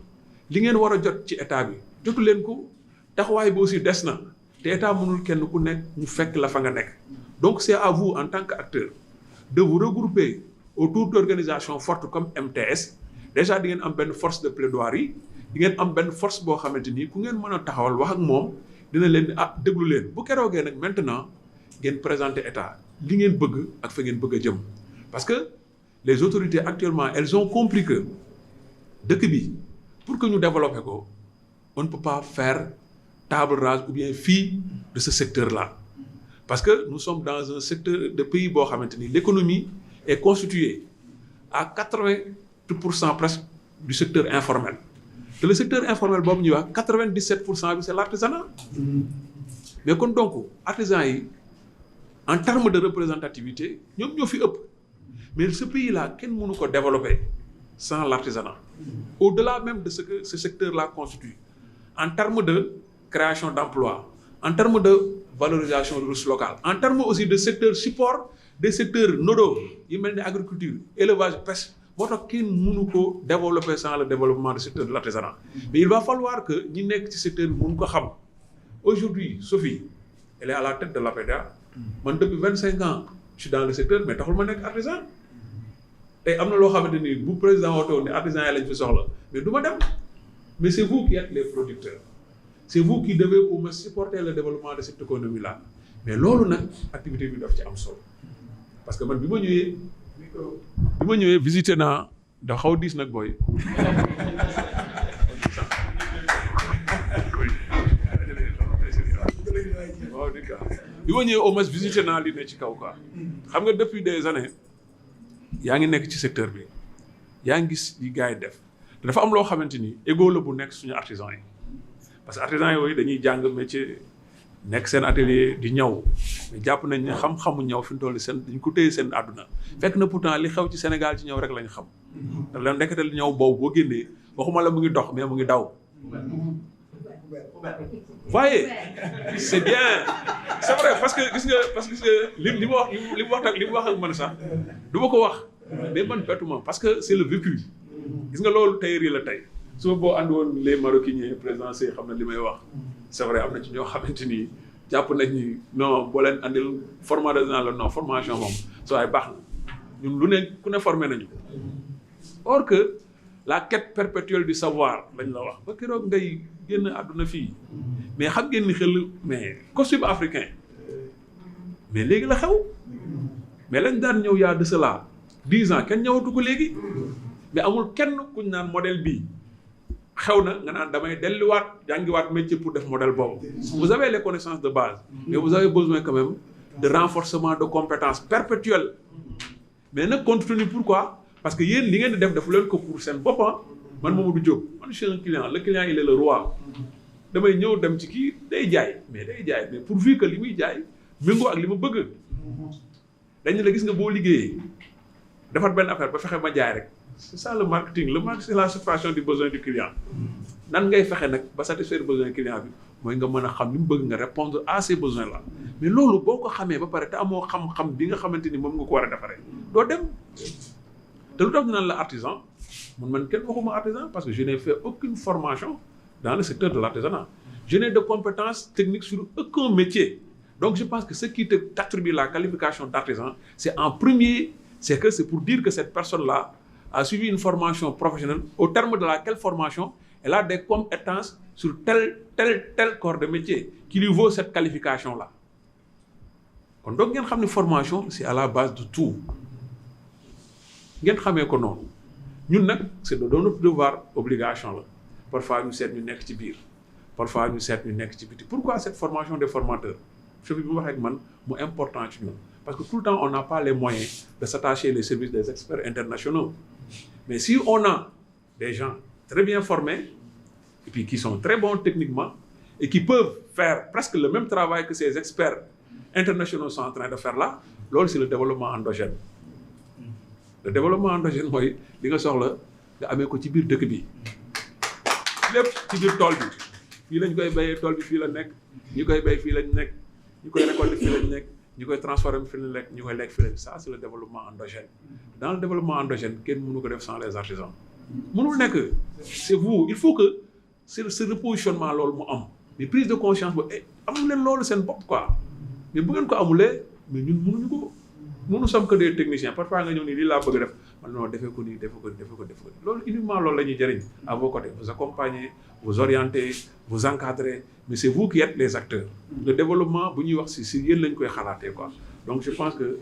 li ngeen wara jot ci état bi jotu len ko taxaway bi aussi des na te état mënul kenn ku nek ñu fekk la fa nga nek. Donc c'est à vous en tant qu'acteur de vous regrouper autour d'organisations fortes comme MTS. Déjà di ngeen am benn force de plaidoirie, di ngeen am benn force boo xamante ni ku ngeen mën a taxawal wax ak moom dina leen déglu leen bu keroogee nag maintenant ngeen présenter état li ngeen bëgg ak fa ngeen bëgg a jëm. Parce que les autorités actuellement elles ont compris que dëkk bi pour que ñu développer ko on ne peut pas faire table rase ou bien fi de ce secteur-là. Parce que nous sommes dans un secteur de pays boo xamante ni l'économie est constituée à 80% presque du secteur informel. Et le secteur informel, 97% c'est l'artisanat. Mais donc, artisans, en termes de représentativité, nous sommes fi ëpp. Mais ce pays-là, quel monde peut développer sans l'artisanat? Au-delà même de ce que ce secteur-là constitue, en termes de création d'emplois, en termes de valorisation de ressources locales, en termes aussi de secteur support, des secteurs nodaux, agriculture, élevage, pêche, votre qui nous développer sans le développement du secteur de l'artisanat. Mais il va falloir que nous nekk ci secteur nous xam. Aujourd'hui, Sophie, elle est à la tête de l'APEDA. Moi, depuis 25 ans, je suis dans le secteur, mais taxul ma nekk artisan. Et amna lo xamanteni bu président woto ne artisan yi lañ fi soxla, mais duma dem. Mais c'est vous qui êtes les producteurs. C'est vous qui devez au moins supporter le développement de cette économie-là. Mais lolu nak activité bi daf ci am solo. Parce que man bima ñëwé visiter na da xaw diis nag booy bi ma ñëwee au moins visiter naa li ne ci kaw quoi xam nga depuis des années yaa ngi nekk ci secteur bi yaa ngi gis li gars yi def te dafa am loo xamante ni égo la bu nekk suñu artisan yi parce que artisan yooyu dañuy jàng métier nekk seen atelier di ñaw mais jàpp nañ ne xam-xamu ñaw fi mu toll seen dañ ko téye seen àdduna fekk na pourtant li xew ci Sénégal ci ñaw rek lañ xam te la ndekete li ñaw boobu boo génnee waxuma la mu ngi dox mais mu ngi daw. Voyez, c'est bien, c'est vrai parce que li mu wax ak man sax du ma ko wax mais man bettuma parce que c'est le vécu gis nga loolu tey rii la tey su boo ànd woon les maroquiniers présidents xam na li may wax. C'est vrai, am na ci ñoo xamante ni jàpp nañ ni non boo leen andil formation moom soo ay baax na ñun lu ne ku ne formé nañu. Or que la quête perpétuelle du savoir lañ la wax ba keroog ngay génn àdduna fii mais xam ngeen ni xel mais costume africain mais léegi la xew mais lañ daan ñëw yaa de cela 10 ans kenn ñëwatu ko léegi mais amul kenn kuñ naan modèle bii. xew na nga naan damay delluwaat jàngiwaat métier pour def modèle boobu. Vous avez les connaissances de base mais vous avez besoin quand même de renforcement de compétences perpétuelles mais nag compte tenu pourquoi parce que yéen li ngeen di def defu leen ko pour seen boppam man Mamadou Diop man je suis un client le client il est le roi damay ñëw dem ci kii day jaay mais pourvu que li muy jaay méngoo ak li ma bëgg dañ la gis nga boo liggéeyee defar benn affaire ba fexe ma jaay rek. C'est ça le marketing. Le marketing, c'est la satisfaction du besoin du client. Nan ngay fexé nak ba satisfaire le besoin du client bi moy nga mëna xam lim bëgg nga répondre à ces besoins là. Mais lolu boko xamé ba paré té amo xam-xam bi nga xamanteni mom nga ko wara défaré. Do dem. Té lu tax ñu nan la artisan, man kenn waxuma artisan parce que je n'ai fait aucune formation dans le secteur de l'artisanat. Je n'ai de compétences techniques sur aucun métier. Donc je pense que ce qui t'attribue la qualification d'artisan, c'est en premier, c'est pour dire que cette personne-là a suivi une formation professionnelle, au terme de laquelle formation, elle a des compétences sur tel corps de métier qui lui vaut cette qualification-là. Donc, une formation, c'est à la base de tout. Nous savons que c'est de notre devoir, obligation. parfois ñu seet ñu nekk ci biir parfois ñu seet ñu nekk ci biti. Pourquoi cette formation des formateurs je bi mu wax ak man mu important ci ñun parce que tout le temps on n'a pas les moyens de s'attacher les services des experts internationaux mais si on a des gens très bien formés et puis qui sont très bons techniquement et qui peuvent faire presque le même travail que ces experts internationaux sont en train de faire là, loolu c'est le développement endogène. Le développement endogène mooy li nga soxla nga amee ko ci biir dëkk bi lépp ci biir tool bi fii lañ koy béyee tool bi fii la nekk ñi koy béy fii lañ nekk ñi koy récolter fii lañ nekk ñi koy transformer fii lañ nekk ñi koy lekk fii lañ ça c'est le développement endogène. Dans le développement endogène kenn mënu ko def sans les artisans mënul nekk c'est vous il faut que ce repositionnement loolu mu am mais prise de conscience ba amul leen loolu seen bopp quoi mais bu ngeen ko amulee mais ñun mënuñu ko. Nous ne sommes que des techniciens parfois nga ñëw nii lii laa bëgg def man non defee ko nii defee ko loolu uniquement loolu la ñuy jëriñ à vos côtés vous accompagner vous orienter vous encadrer mais c'est vous qui êtes les acteurs le développement bu ñuy wax si yéen lañ koy xalaatee quoi donc je pense que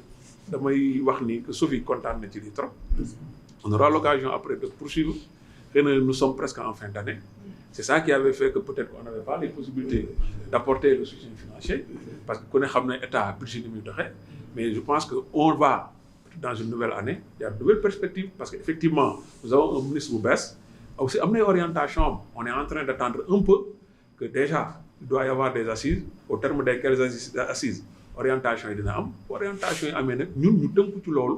damay wax ni que Sophie kontaan na ci lii trop on aura l'occasion après de poursuivre xëy na nous sommes presque en fin d'année c'est ça qui avait fait que peut-être qu'on n'avait pas les possibilités d'apporter le soutien financier parce que ku ne xam ne état budget ni muy doxee mais je pense qu'on va dans une nouvelle année il y a de nouvelles perspectives parce qu'effectivement nous avons un ministre bu bees aussi am na orientation on est en train d'attendre un peu que déjà il doit y avoir des assises au terme desquelles assises orientation yi dina am orientation yi amee nag ñun ñu tënku ci loolu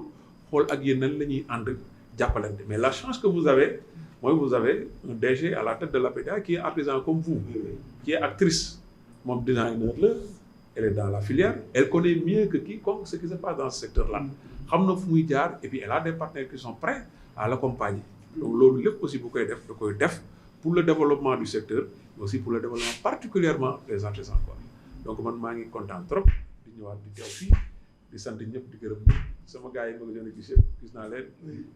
xool ak yéen nan la ñuy ànd jàppalante mais la chance que vous avez mooy vous avez un DG à la tête de l'APDA qui est artisan comme vous qui est actrice moom designer la elle est dans la filière elle connaît mieux que quiconque ce qui se passe dans ce secteur-là xam na fu muy jaar et puis elle a des partenaires qui sont prêts à l'accompagner donc loolu lépp aussi bu koy def da koy def pour le développement du secteur mais aussi pour le développement particulièrement des artisans quoi donc man maa ngi kontaan trop di ñëwaat di teew fii di sant ñëpp di gërëm ñëpp sama gars yi bëgg a gis yëpp gis naa leen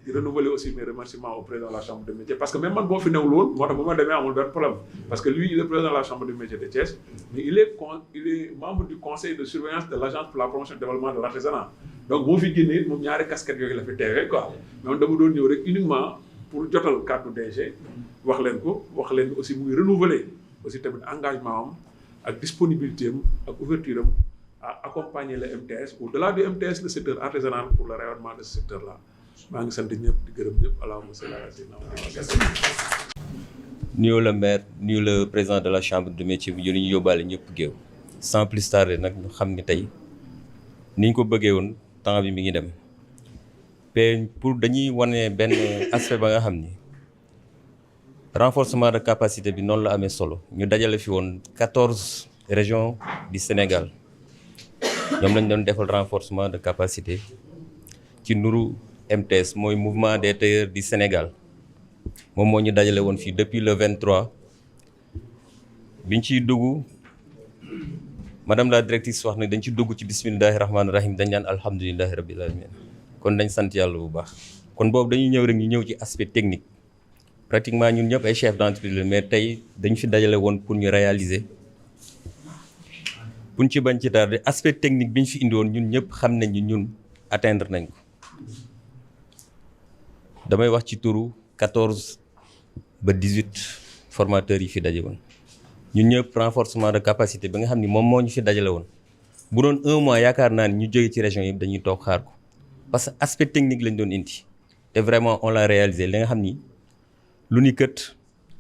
di renouveler aussi mes remerciements au président de la chambre de métier parce que même man boo fi newul woon moo tax bu ma demee amul benn problème parce que lui il est président de la chambre de métier de Thiès mais il est membre du conseil de surveillance de l'agence pour la promotion et le développement de l'artisanat donc moo fi génnee moom ñaari casquette yooyu la fi teewee quoi mais man dama doon ñëw rek uniquement pour jotal kàddu DG wax leen aussi muy renouveler aussi tamit engagement am ak disponibilité am ak ouverture am à accompagner le MTS au-delà du MTS le secteur artisanal pour le rayonnement de ce secteur-là maa ngi sant ñëpp di gërëm ñëpp allahumma salli ala sayyidina nuyu le maire nuyu le président de la chambre de métier bi ñu yóbbaale ñëpp géew sans plus tarder nag ñu xam ni tey ni ñu ko bëggee woon temps bi mi ngi dem te pour dañuy wane benn aspect ba nga xam ni renforcement de capacité bi noonu la amee solo ñu dajale fi woon 14 régions du Sénégal ñoom lañ doon defal renforcement de capacité ci nuru MTS mooy mouvement des tailleurs du Sénégal moom moo ñu dajale woon fii depuis le 23 biñ ciy dugg madame la directrice wax ne dañ ci dugg ci bismillahi rahmaani rahim dañ naan alhamdulillahi rabbil alamin kon dañ sant yàlla bu baax kon boobu dañuy ñëw rek ñu ñëw ci aspect technique pratiquement ñun ñëpp ay chef d'entreprise mais tey dañ fi dajale woon pour ñu réaliser buñ ci bañ ci tardé aspect technique bi ñu fi indi woon ñun ñëpp xam nañ ni ñun atteindre nañ ko damay wax ci turu 14 ba 18 formateurs yi fi daje woon ñun ñëpp renforcement de capacité bi nga xam ni moom moo ñu fi dajale woon bu doon 1 mois yaakaar naa ni ñu jógee ci région yëpp dañuy toog xaar ko parce que aspect technique lañ doon indi te vraiment on l'a réalisé li nga xam ni lu ni kët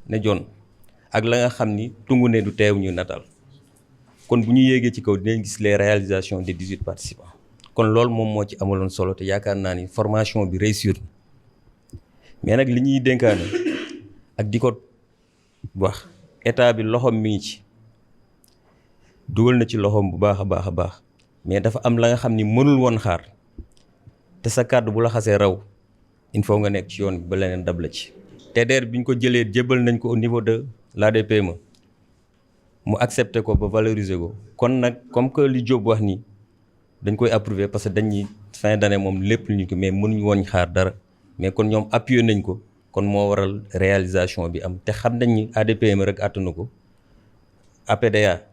ne jon ak la nga xam ni tungu ne du teew ñu natal kon bu ñu yéegee ci kaw dinañ gis les réalisations des 18 participants kon loolu moom moo ci amaloon solo te yaakaar naa ni formation bi réussir mais nag li ñuy dénkaane ak di ko wax état bi loxoom mi ngi ci dugal na ci loxoom bu baax a baax a baax mais dafa am la nga xam ni mënul woon xaar te sa kàddu bu la xasee raw il faut nga nekk ci yoon bi ba leneen dab la ci. TDR bi ñu ko jëlee jébbal nañ ko au niveau de l'ADPME mu accepté ko ba valoriser ko kon nag comme que li Diop wax nii dañ koy approuver parce que dañuy fin d'année moom lépp lu ñu ko mais mënuñu woon xaar dara mais kon ñoom appuyé nañ ko kon moo waral réalisation bi am te xam nañ ni ADPME rek attanu ko APDA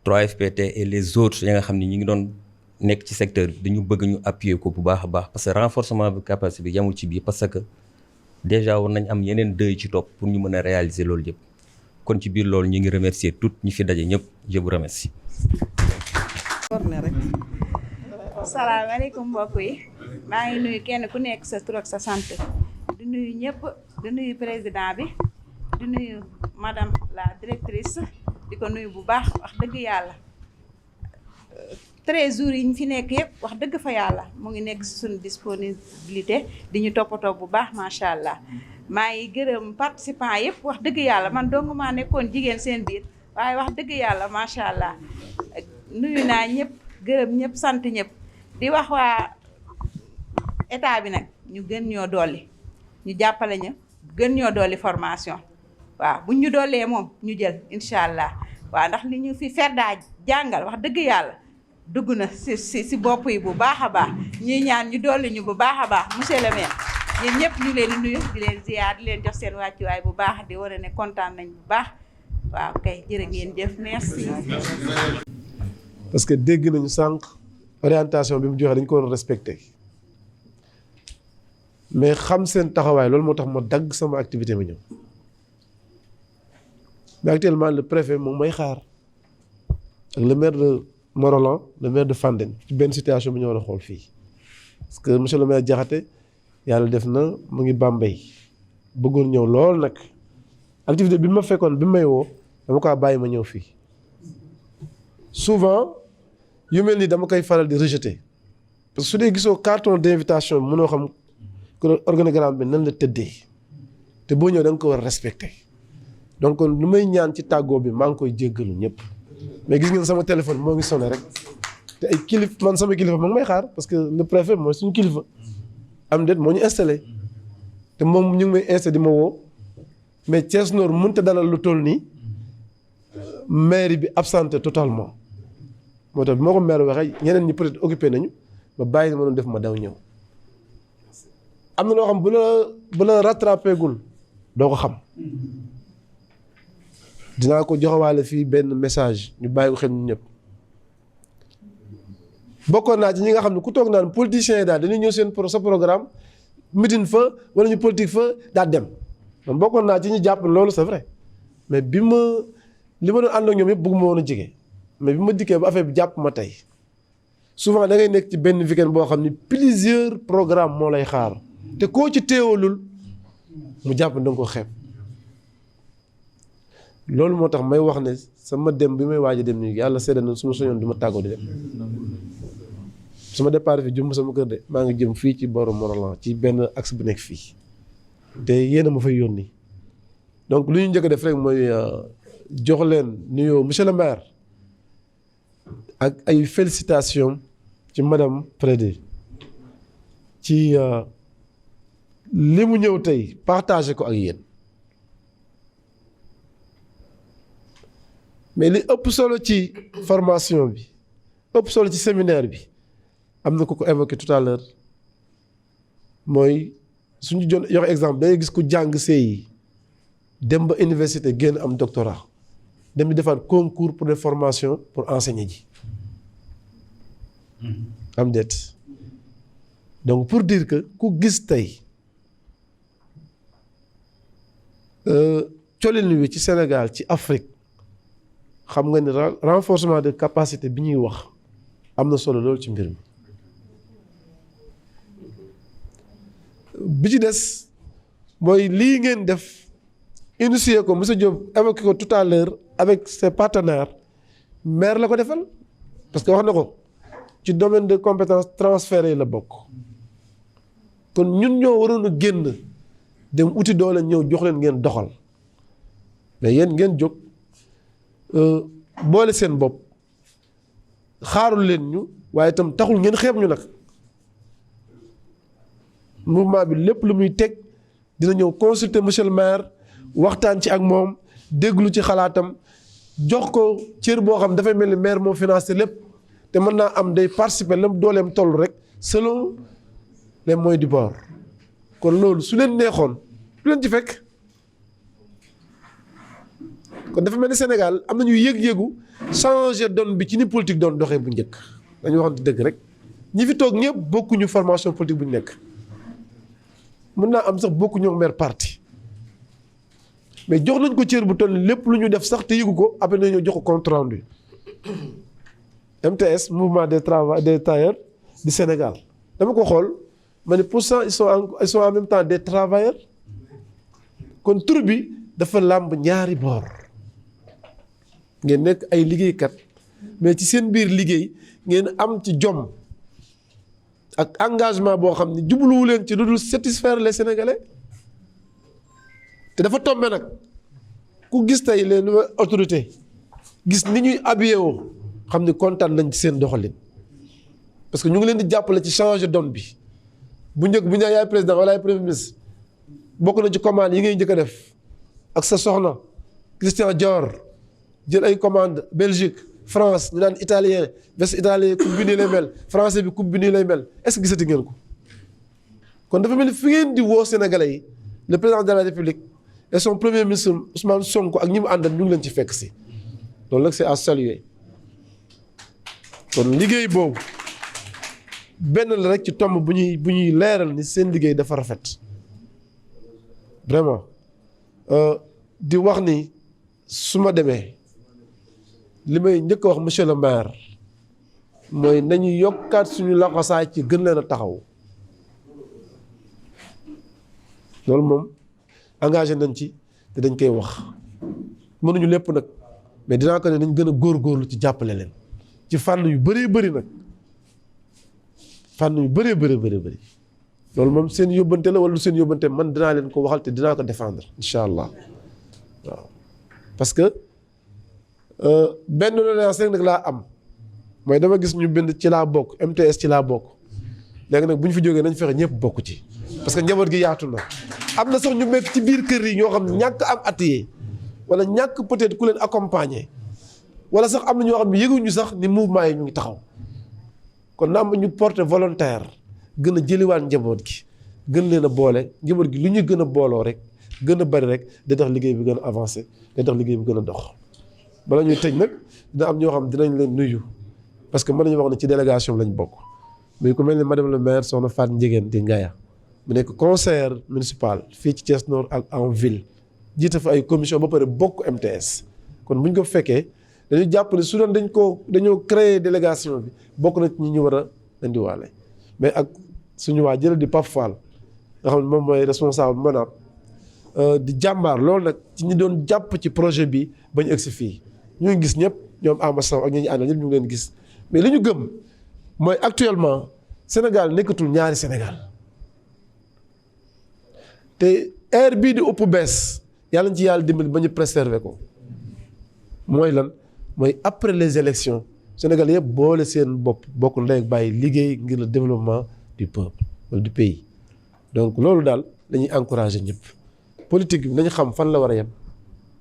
3FPT et les autres yi nga xam ni ñu ngi doon nekk ci secteur bi dañu bëgg ñu appuyer ko bu baax a baax parce que renforcement de capacité bi yamul ci biir parce que déjà war nañ am yeneen dëy ci topp pour ñu mën a réaliser loolu yëpp kon ci biir loolu ñu ngi remercier tout ñi fi daje ñëpp je vous remercie. salaamaaleykum mbokk yi maa ngi nuyu kenn ku nekk sa tur ak sa sant di nuyu ñëpp di nuyu président bi di nuyu madame la directrice di ko nuyu bu baax wax dëgg yàlla 13 jours yi ñu fi nekk yëpp wax dëgg fa yàlla mu ngi nekk si suñu disponibilité di ñu toppatoo bu baax macha allah maa ngi gërëm participants yëpp wax dëgg yàlla man dong maa nekkoon jigéen seen biir waaye wax dëgg yàlla macha allah nuyu naa ñëpp gërëm ñëpp sant ñëpp di wax waa état bi nag ñu gën ñoo dolli ñu jàppale ñu gën ñoo dolli formation waaw buñ ñu doolee moom ñu jël incha allah waaw ndax li ñu fi ferdaa jàngal wax dëgg yàlla dugg na si bopp yi bu baax a baax ñuy ñaan ñu dolli ñu bu baax a baax monsieur le maire yéen ñëpp ñu leen di nuyu di leen ziar di leen jox seen wàccuwaay bu baax di wane ne kontaan nañ bu baax waaw kay jërë ngeen jëf merci. parce que dégg nañu sànq orientation bi mu joxe dañ ko war a respecté mais xam seen taxawaay loolu moo tax ma dagg sama activité ma ñëw mais actuellement le préfet moom may xaar ak le maire de Morolan le maire de Fandène ci benn situation bi ñu war a xool fii parce que monsieur le maire Diakhaté yàlla def na mu ngi Bambey bëggoon ñëw lool nag activité bi ma fekkoon bi may woo dama ko bàyyi ma ñëw fii souvent yu mel nii dama koy faral di rejeter parce que su dee gisoo carton d'invitation bi mënoo xam organigramme bi nan la tëddee te boo ñëw da nga ko war a respecter donc lu may ñaan ci tàggoo bi maa ngi koy jéggalu ñëpp mais gis ngeen sama téléphone moo ngi sonné rek te ay kilif man sama kilifa moo ngi may xaar parce que le préfet mooy suñu kilifa am déet moo ñu installé te moom ñu ngi may installé di ma woo mais Thiès Nord mënut a dalal lu toll nii mairie bi absenté totalement moo tax bi moo ko maire waxee ñeneen ñi peut-être occupé nañu ma bàyyi ma doon def ma daw ñëw am na loo xam bu la rattrapé gul doo ko xam dinaa ko joxewaale fii benn message ñu bàyyi ko xel ñu ñëpp bokkoon naa ci ñi nga xam ne ku toog naan politiciens yi daal dañuy ñëw seen sa programme meeting fa wala ñu politique fa daal dem man bokkoon naa ci ñu jàpp loolu c'est vrai mais li ma doon ànd ak ñoom yëpp bëgguma woon a jege mais bi ma dikkee ba affaire bi jàpp ma tey souvent da ngay nekk ci benn weekend boo xam ni plusieurs programmes moo lay xaar te koo ci teewalul mu jàpp da nga ko xeeb loolu moo tax may wax ne sama dem bi may waaj a dem nii yàlla seede na su ma soñoon du ma tàggoo di dem su ma départ fi jëm sama kër de maa ngi jëm fii ci boru Morolan ci benn axe bu nekk fii te yéen a ma fay yónni donc lu ñu njëkk a def rek mooy jox leen nuyoo monsieur le maire ak ay félicitations ci madame Prédé ci li mu ñëw tey partagé ko ak yéen mais li ëpp solo ci formation bi ëpp solo ci séminaire bi am na ku ko évoqué tout à l'heure mooy suñu jon yox exemple da ngay gis ku jàng CI dem ba université génn am doctorat dem di defaat concours pour des formations pour enseigner ji am déet donc pour dire que ku gis tey colin wi ci Sénégal ci Afrique xam nga ni renforcement de capacité bi ñuy wax am na solo loolu ci mbir mi bi ci des mooy lii ngeen def initié ko monsieur Diop évoqué ko tout à l'heure avec ses partenaires maire la ko defal parce que wax na ko ci domaine de compétence transféré la bokk kon ñun ñoo waroon a génn dem uti doole ñëw jox leen ngeen doxal mais yéen ngeen jóg boole seen bopp xaarul leen ñu waaye itam taxul ngeen xeeb ñu nag mouvement bi lépp lu muy teg dina ñëw consulter monsieur le maire waxtaan ci ak moom déglu ci xalaatam jox ko cër boo xam dafay mel ni maire moo financé lépp te mën naa am day participer lam dooleem toll rek selon les moyens du bord kon loolu su leen neexoon du leen ci fekk kon dafa mel ni Sénégal am na ñuy yëg-yëgu changer donne bi ci ni politique doon doxee bu njëkk dañu waxante dëgg rek ñi fi toog ñëpp bokkuñu formation politique bu ñu nekk mën naa am sax bokkuñu maire parti mais jox nañ ko cër bu toll lépp lu ñu def sax te yëgu ko après nañoo jox ko compte rendu. MTS mouvement des tailleurs du Sénégal dama ko xool ma ne pourtant ils sont en même temps des travailleurs kon tur bi dafa làmb ñaari boor ngeen nekk ay liggéeykat mais ci seen biir liggéey ngeen am ci jom ak engagement boo xam ne jubluwu leen ci lu dul satisfaire les Sénégalais te dafa tombé nag ku gis tey les nouvelles autorités gis ni ñuy habillé woo xam ni kontaan nañ ci seen doxalin parce que ñu ngi leen di jàppale ci changer donne bi bu njëkk bu ñu yaay président wala yaay premier ministre bokk na ci commande yi ngay njëkk a def ak sa soxna Christian Dior jël ay commande Belgique France ñu naan italien veste italien coupe bi nii lay mel français bi coupe bi nii lay mel est-ce que gisati ngeen ko kon dafa mel ni fi ngeen di woo Sénégalais yi le président de la République et son premier ministre Ousmane Sonko ak ñi mu àndal ñu ngi leen ci fekk si loolu nag c'est à saluer kon liggéey boobu benn la rek ci tomb bu ñuy leeral ni seen liggéey dafa rafet vraiment di wax ni su ma demee li may njëkk a wax monsieur le maire mooy nañu yokkaat suñu laxasaay ci gën leen a taxaw loolu moom engagé nañ ci te dañ koy wax mënuñu lépp nag mais dinaa ko ne nañ gën a góorgóorlu ci jàppale leen ci fànn yu bëree bëri nag fànn yu bëree bëri loolu moom seen yóbbante la wala seen yóbbante man dinaa leen ko waxal te dinaa ko défendre incha allah waaw parce que benn doléance rek nag laa am mooy dama gis ñu bind ci laa bokk MTS ci laa bokk léegi nag bu ñu fi jógee nañ fexe ñëpp bokk ci parce que njaboot gi yaatu na am na sax ñu nekk ci biir kër yi ñoo xam ne ñàkk am atelier wala ñàkk peut-être ku leen accompagner wala sax am na ñoo xam ne yëguñu sax ni mouvement yi ñu ngi taxaw kon na am ñu porter volontaire gën a jëliwaat njaboot gi gën leen a boole njaboot gi lu ñu gën a booloo rek gën a bari rek day tax liggéey bi gën a avancé day tax liggéey bi gën a dox bala ñuy tëj nag dina am ñoo xam dinañ leen nuyu parce que mën nañu wax ne ci délégation lañ bokk muy ku mel ni madame le maire soxna Fatou Ndiéguène di Ngaya mu nekk conseiller municipal fii ci Thiès Nord ak en ville jiite fa ay commission ba pare bokk MTS kon bu ñu ko fekkee dañu jàpp ne su doon dañoo créer délégation bi bokk na ci ñi ñu war a indiwaale mais ak suñu waa jël di Pape Fall nga xam ne moom mooy responsable maanaam di jàmbaar loolu nag ci ñi doon jàpp ci projet bi ba ñu egsi fii ñu ngi gis ñëpp ñoom Ama Sow ak ñi ñu àndal ñëpp ñu ngi leen gis mais li ñu gëm mooy actuellement Sénégal nekkatul ñaari Sénégal te air bii di ëpp bees yàlla ñu ci yàlla dimbali ba ñu préserver ko mooy lan mooy après les élections Sénégal yëpp boole seen bopp bokk ndey ak bàyyi liggéey ngir le développement du peuple wala du pays donc loolu daal dañuy encourager ñëpp politique bi nañu xam fan la war a yem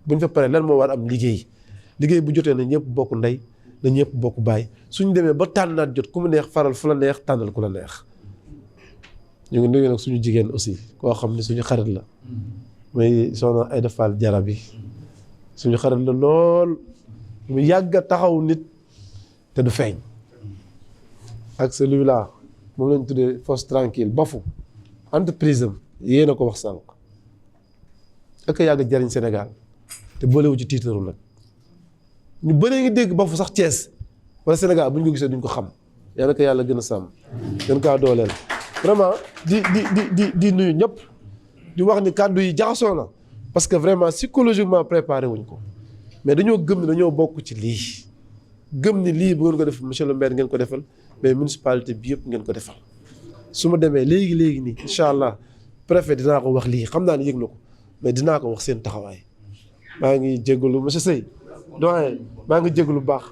bu ñu fa paree lan moo war am liggéey bu jotee na ñëpp bokk ndey na ñëpp bokk bàyyi suñu demee ba tànnaat jot ku mu neex faral fu la neex tànnal ku la neex ñu ngi nuyu nag suñu jigéen aussi koo xam ne suñu xarit la muy soxna Aïda Fall Jara bi suñu xarit la lool mu yàgg a taxaw nit te du feeñ ak celui-là moom lañ tuddee force tranquille bafu entreprise am yéen a ko wax sànq ak yàgg jariñ Sénégal te boolewu ci tiitaru nag ñu bëree ngi dégg bafu sax Thiès wala Sénégal bu ñu ko gisee duñ ko xam yàlla ko yàlla gën a sàmm gën kaa dooleel vraiment di nuyu ñëpp di wax ni kàddu yi jaxasoo na parce que vraiment psychologiquement préparé wuñ ko mais dañoo gëm ni dañoo bokk ci lii gëm ni lii bu ngeen ko def monsieur le maire ngeen ko defal mais municipalité bi yëpp ngeen ko defal su ma demee léegi nii incha allah préfet dinaa ko wax lii xam naa ne yëg na ko mais dinaa ko wax seen taxawaay maa ngi jégalu monsieur Seye doyen maa ngi jégalu bu baax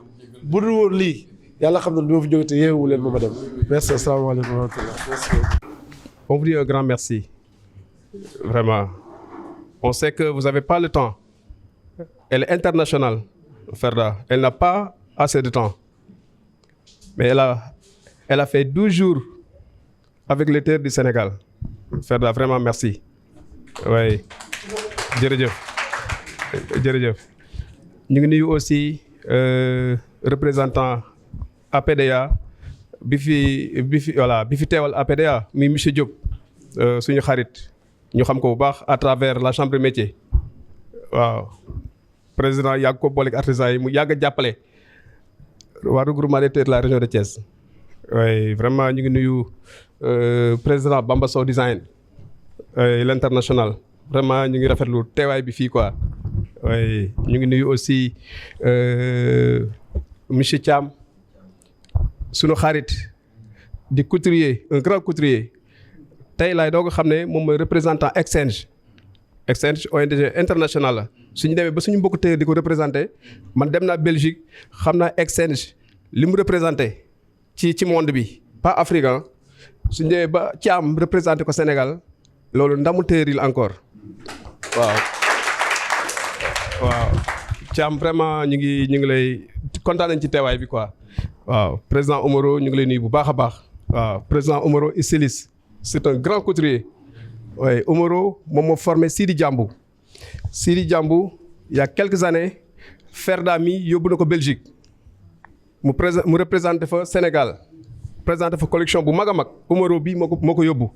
bu dul woon lii yàlla xam na du ma fi jóge te yeewu leen ma dem merci asalaamaaleykum wa rahmatulah. On vous dit un grand merci vraiment on sait que vous avez pas le temps elle est internationale Ferda elle n'a pas assez de temps mais elle a fait 12 jours avec les terres du Sénégal Ferda vraiment merci oui jërëjëf ñu ngi nuyu aussi représentant APDA bi fi teewal APDA muy monsieur Diop suñu xarit ñu xam ko bu baax à travers la chambre de métier waaw président yàgg ko booleeg artisans yi mu yàgg a jàppale waa regroupement des tailleurs de la région de Thiès. oui vraiment ñu ngi nuyu président Bamba Sow design l'international vraiment ñu ngi rafetlu teewaay bi fii quoi. oui ñu ngi nuyu aussi monsieur Thiam sunu xarit di couturier un grand couturier tey laay doo ko xam ne moom mooy représentant Exchange ONG international la suñu demee ba suñu mbokku tailleur di ko représenté man dem naa Belgique xam naa Exchange li mu représenté ci monde bi pas africain suñu demee ba Thiam représenté ko Sénégal loolu ndamu tailleur yi la encore waaw Thiam vraiment ñu ngi lay kontaan nañ ci teewaay bi quoi waaw président Omaro ñu ngi lay nuyu bu baax a baax waaw président Omaro Isselis c'est un grand couturier oui Omaro moom moo formé Sidi Diambou il y a quelques années Ferda mi yóbbu na ko Belgique mu représenté fa Sénégal présenté fa collection bu mag a mag Omaro bi moo ko yóbbu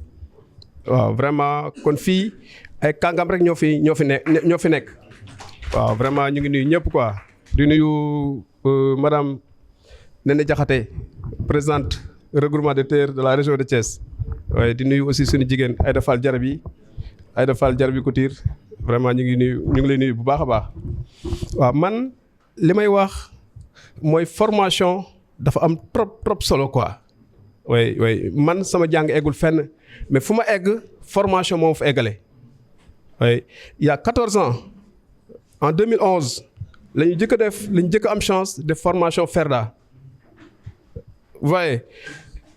waaw vraiment kon fii ay kàngam rek ñoo fi nekk waaw vraiment ñu ngi nuyu ñëpp quoi di nuyu madame Néné Diakhaté présidente regroupement des tailleurs de la région de Thiès waaye di nuyu aussi suñu jigéen Aïda Fall Jarabi Couture vraiment ñu ngi lay nuyu bu baax a baax waaw man li may wax mooy formation dafa am trop solo quoi oui man sama jàng eggul fenn mais fu ma egg formation moom fa eggale oui il y a 14 ans en 2011 la ñu jëkk am chance de formation Ferda vous voyez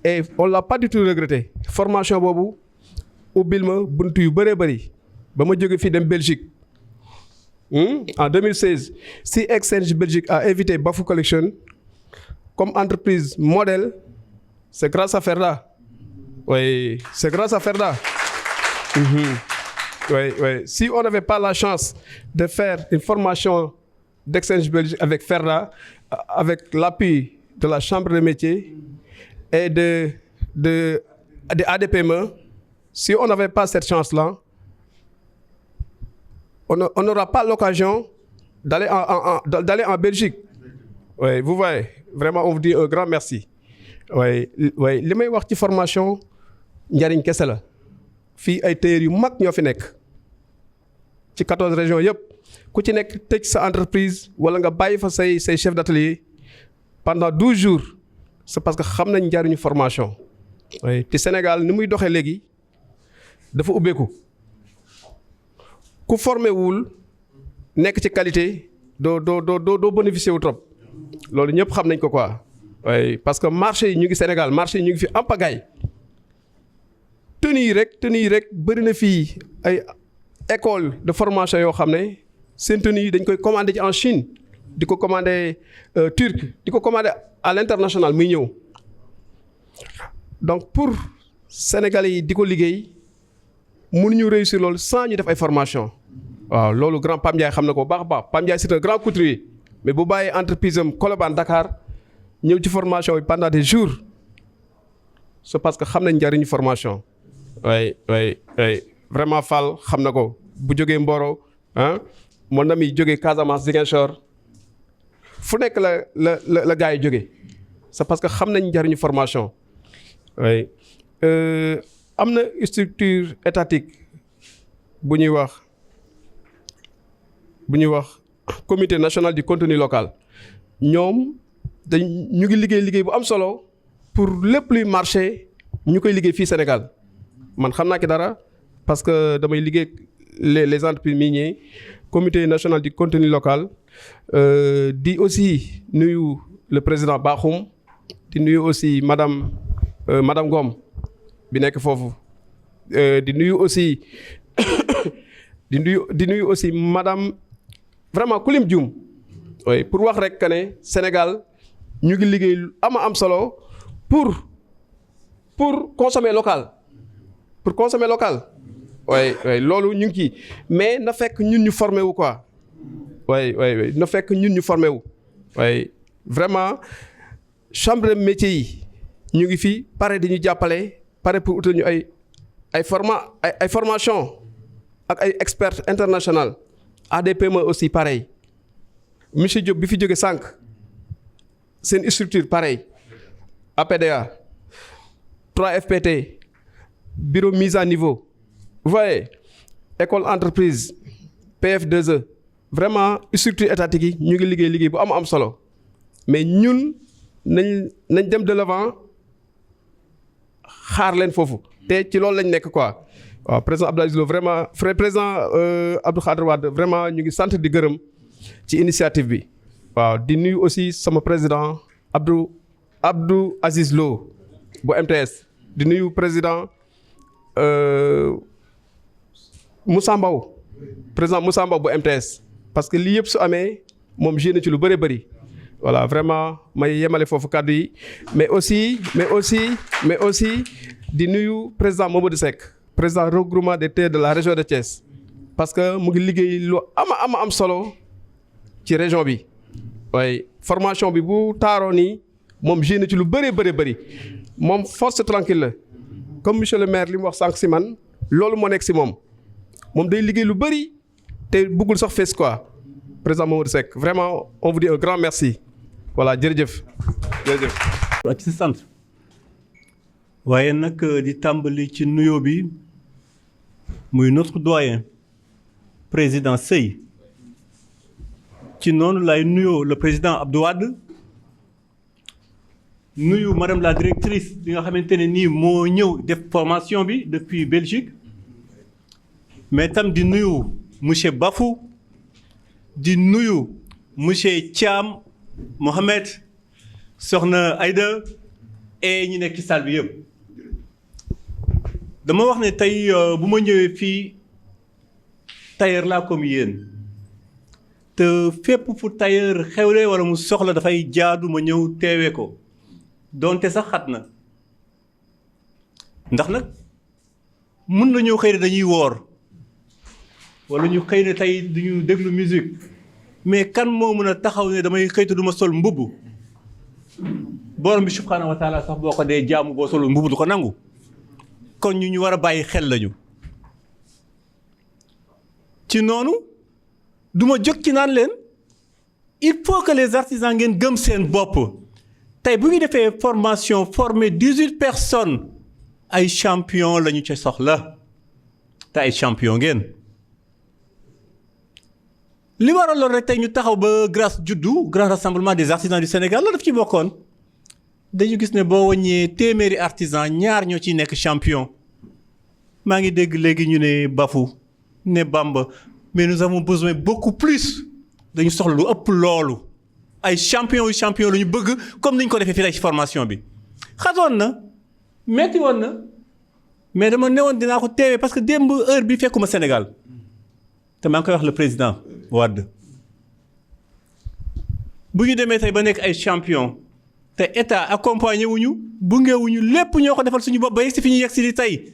et on l'a pas du tout regretté formation boobu ubbil ma buntu yu bëree bëri ba ma jóge fii dem Belgique en 2016 si Exchange Belgique a invité Bafou Collection comme entreprise modèle c'est grâce à Ferda oui c'est grâce à Ferda oui si on n'avait pas la chance de faire une formation d'Exchange Belgique avec Ferda avec l'appui de la chambre de métiers et de ADPME, si on n'avait pas cette chance-là, on n'aura pas l'occasion d'aller en Belgique. Oui, vous voyez, vraiment, on vous dit un grand merci. Oui, li may wax ci formation njariñ kese la fii ay tailleur yu mag ñoo fi nekk ci 14 régions yëpp ku ci nekk tëj sa entreprise wala nga bàyyi fa say chef d'atelier pendant 12 jours c'est parce que xam nañ njariñu formation oui te Sénégal ni muy doxee léegi dafa ubbeeku ku formé wul nekk ci qualité doo bénéficier wu trop loolu ñëpp xam nañ ko quoi oui parce que marché yi ñu ngi Sénégal marché yi ñu ngi fi en pagaille tenue yi rek bëri na fii ay école de formation yoo xam ne seen tenue yi dañ koy commandé ci en Chine di ko commandé turc di ko commandé à l'international muy ñëw donc pour Sénégalais yi di ko liggéey mënuñu réussir loolu sans ñu def ay formation waaw loolu grand Pam Ndiaye xam na ko baax a baax Pam Ndiaye c'est un grand couturier mais bu bàyyee entreprise am Colobane Dakar ñëw ci formation yi pendant des jours c'est parce que xam nañ njariñu formation oui vraiment Fall xam na ko bu jógee Mboro mon ami jógee Casamance Ziguinchor fu nekk la gars yi jógee c'est parce que xam nañ njariñu formation oui am na structure étatique bu ñuy wax comité national du contenu local ñoom ñu ngi liggéey bu am solo pour lépp luy marché ñu koy liggéey fii Sénégal man xam naa ki dara parce que damay liggéey les entreprises minières comité national du contenu local di aussi nuyu le président Bakhoum di nuyu aussi madame Ngom bi nekk foofu di nuyu aussi di nuyu aussi madame vraiment Koulim Dioum oui pour wax rek que ne Sénégal ñu ngi liggéey am solo pour consommer local oui loolu ñu ngi ci mais na fekk ñun ñu formé wu quoi oui na fekk ñun ñu formé wu oui vraiment chambre de métier yi ñu ngi fi pare di ñu jàppale pare pour utal ñu ay formation ak ay experts international ADPME aussi pareil monsieur Diop bi fi jóge sànq seen structure pareil APDA 3FPT bureau mise à niveau vous voyez école entreprise PF2E vraiment structure étatique yi ñu ngi liggéey bu am solo mais ñun nañ dem de l'avant xaar leen foofu te ci loolu lañ nekk quoi waaw président Abdou Aziz Lo vraiment président Abdou Khadre Wade vraiment ñu ngi sant di gërëm ci initiative bi waaw di nuyu aussi sama président Abdou Aziz Lo bu MTS di nuyu président Moussa Mbow président Moussa Mbow bu MTS parce que lii yëpp su amee moom génn ci lu bëri voilà vraiment may yemale foofu kàddu yi mais aussi di nuyu président Mamadou Seck président regroupement des terres de la région de Thiès parce que mu ngi liggéey lu am solo ci région bi waaye formation bi bu taaroo nii moom génn ci lu bëri moom force tranquille la comme monsieur le maire li mu wax sànq si man loolu moo nekk si moom day liggéey lu bëri te bëggul sax fees quoi président Mamadou Seck vraiment on vous dit un grand merci voilà jërëjëf. ak ci sant waaye nag di tàmbali ci nuyoo bi muy notre doyen président Seye ci noonu lay nuyoo le président Abdou Wade nuyu madame la directrice bi nga xamante ne nii moo ñëw def formation bi depuis Belgique mais tam di nuyu monsieur Bafou di nuyu monsieur Thiam Mohamed soxna Aïda et ñi nekk ci salle bi yëpp dama wax ne tey bu ma ñëwee fii tailleur laa comme yéen te fépp fu tailleur xewle wala mu soxla dafay jaadu ma ñëw teewee ko donte sax xat na ndax nag mun na ñëw xëy na dañuy woor wala ñu xëy na tey duñu déglu musique mais kan moo mën a taxaw ne damay xëytu du ma sol mbubb borom bi subhanahu wa taala sax boo ko dee jaamu boo sol mbubb du ko nangu kon ñu war a bàyyi xel lañu ci noonu du ma jóg ci naan leen il faut que les artisans ngeen gëm seen bopp tey bu ñu defee formation former 18 personnes ay champion la ñu ca soxla te ay champion ngeen li waraloon rek tey ñu taxaw ba grâce juddu grand rassemblement des artisans du Sénégal la daf ci bokkoon dañu gis ne boo wàññee téeméeri artisan ñaar ñoo ciy nekk champion maa ngi dégg léegi ñu ne Bafou ne Bamba mais nous avons besoin beaucoup plus dañu soxla lu ëpp loolu ay champion la ñu bëgg comme ni ñu ko defee fii ci formation bi xatoon na metti woon na mais dama newoon dinaa ko teewee parce que démb heure bi fekkuma Sénégal te maa ngi koy wax le président Wade bu ñu demee tey ba nekk ay champion te état accompagné wuñu bungewuñu lépp ñoo ko defal suñu bopp ba yegg si fi ñu yegg si di tey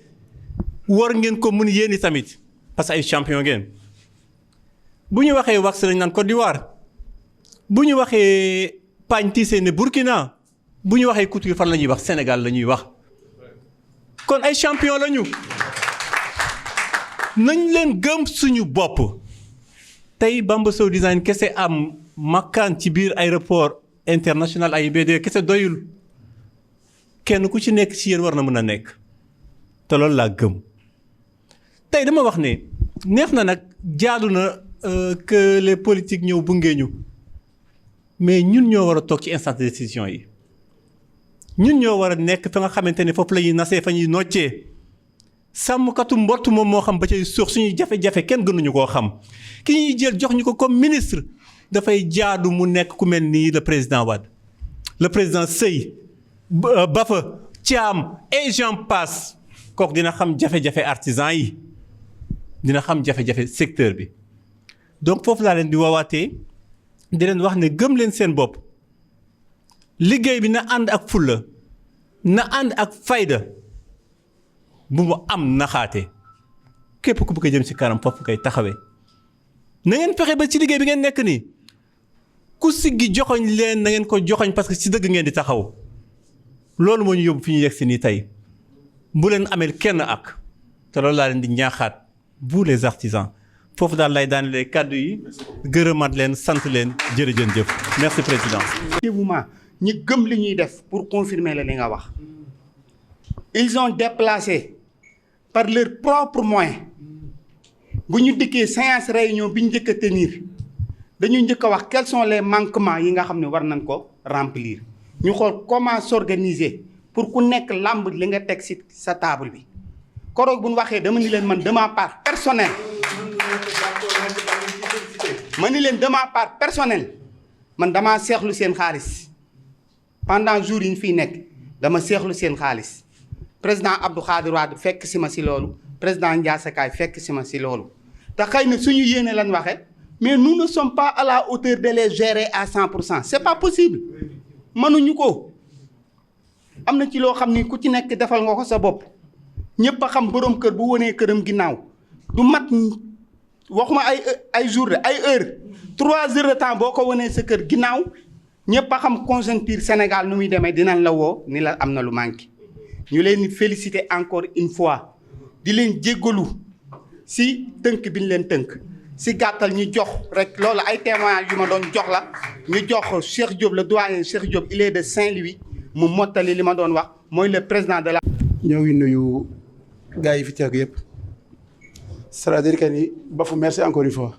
war ngeen ko mun yéen i tamit parce que ay champion ngeen bu ñu waxee wax lañ naan Côte d'Ivoire bu ñu waxee pagne tissé ne Burkina bu ñu waxee couture fan la ñuy wax Sénégal la ñuy wax kon ay champion la ñu nañ leen gëm suñu bopp tey Bamba Sow design kese am makkaan ci biir aéroport international AIBD kese doyul kenn ku ci nekk ci yéen war na mën a nekk te loolu laa gëm tey dama wax ne neex na nag jaadu na que les politiques ñëw bungee ñu mais ñun ñoo war a toog ci instance de décision yi ñun ñoo war a nekk fa nga xamante ne foofu la ñuy nasee fa ñuy noccee sàmmkatu mbott moom moo xam ba cay suux suñuy jafe-jafe kenn gënuñu koo xam ki ñuy jël jox ñu ko comme ministre dafay jaadu mu nekk ku mel nii le président Wade le président Seye Bafa Thiam et j'en passe kooku dina xam jafe-jafe artisan yi dina xam jafe-jafe secteur bi donc foofu laa leen di woowaatee di leen wax ne gëm leen seen bopp liggéey bi na ànd ak fulla na ànd ak fayda bu mu am naxaate képp ku bëgg a jëm ci kanam foofu ngay taxawee na ngeen fexe ba ci liggéey bi ngeen nekk nii ku siggi joxoñ leen na ngeen ko joxoñ parce que ci dëgg ngeen di taxaw loolu moo ñu yóbbu fi ñu yegg si nii tey bu leen ameel kenn ak te loolu laa leen di ñaaxaat vous les artisans foofu daal lay daanelee kàddu yi gërëmaat leen sant leen jërëjëf merci président. effectivement ñi gëm li ñuy def pour confirmer la li nga wax ils ont déplacé par leurs propres moyens bu ñu dikkee séance réunion bi ñu njëkk a tenir dañu njëkk a wax quels sont les manquements yi nga xam ne war nañ ko remplir ñu xool comment s'organiser pour ku nekk làmb li nga teg ci sa table bi koroog bu ñu waxee dama ni leen man de ma part personnelle man damaa seexlu seen xaalis pendant jour yi ñu fiy nekk dama seexlu seen xaalis président Abdou Khadir Wade fekk si ma si loolu président Ndiasse Kaye fekk si ma si loolu te xëy na suñu yéene lan waxe mais nous ne sommes pas à la hauteur de les gérer à 100%. C'est pas possible mënuñu ko am na ci loo xam ni ku ci nekk defal nga ko sa bopp ñëpp a xam borom kër bu wonee këram ginnaaw du mat waxuma ay jour de ay heure 3 heures de temps boo ko wonee sa kër ginnaaw ñëpp a xam conjoncture Sénégal nu muy demee dinañ la woo ni la am na lu manqué ñu leen di féliciter encore une fois di leen jéggalu si tënk bi ñu leen tënk si gàttal ñu jox rek loolu ay témoignages yu ma doon jox la ñu jox Cheikh Diop le doyen Cheikh Diop il est de Saint-Louis mu mottali li ma doon wax mooy le président de la. ñoo ngi nuyu gars yi fi teew yëpp c'est-à-dire que ni Bafou merci encore une fois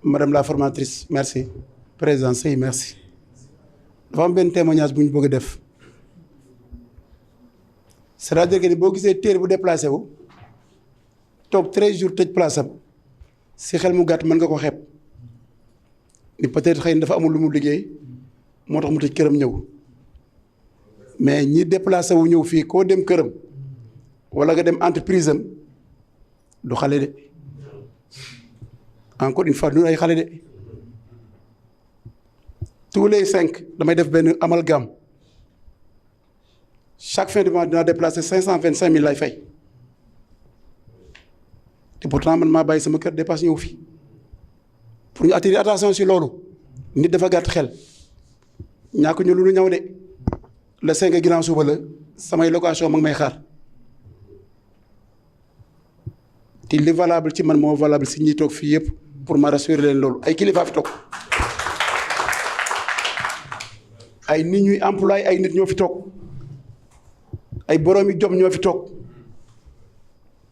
madame la formatrice merci président Sey merci dafa am benn témoignage bu ñu bëgg a def c'est-à-dire que ni boo gisee téere bu déplacé wu toog 13 jours tëj place am si xel mu gàtt mën nga ko xeeb ni peut-être xëy na dafa amul lu mu liggéey moo tax mu tëj këram ñëw mais ñi déplacé wu ñëw fii koo dem këram wala nga dem entreprise am du xale de encore une fois du ay xale de tous les 5 damay def benn amalgame chaque fin de mois dinaa déplacer 525 000 lay fay te pourtant man maa bàyyi sama kër dépasse ñëw fii pour ñu attirer attention si loolu nit dafa gàtt xel ñàkk ñu lu ñu ñëw de le 5 ginnaaw suba la samay location ma ngi may xaar te li valable ci man moo valable si ñi toog fii yëpp pour ma rassurer leen loolu ay kilifa fi toog ay nit ñuy employé ay nit ñoo fi toog ay boroomi jom ñoo fi toog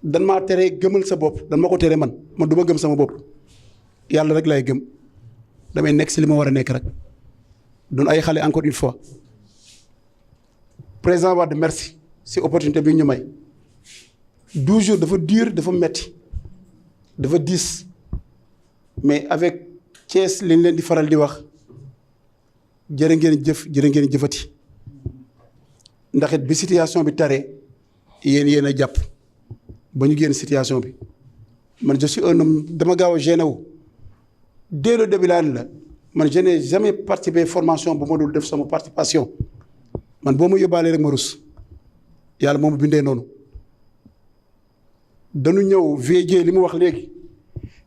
dan maa tere gëmal sa bopp dan ma ko tere man du ma gëm sama bopp yàlla rek lay gëm damay nekk si li ma war a nekk rek doon ay xale encore une fois président Wade merci si opportunité bi ñu may 12 jours dafa dur dafa metti dafa diis mais avec Thiès li ñu leen di faral di wax jërë ngeen jëfati ndax it bi situation bi tare yéen a jàpp ba ñu génn situation bi man je suis un homme dama gaaw a gêné wu dès le début laa la man je n'ai jamais participé formation bu ma dul def sama participation man boo ma yóbbaalee rek ma rus yàlla moom bindee noonu dañu ñëw VG li mu wax léegi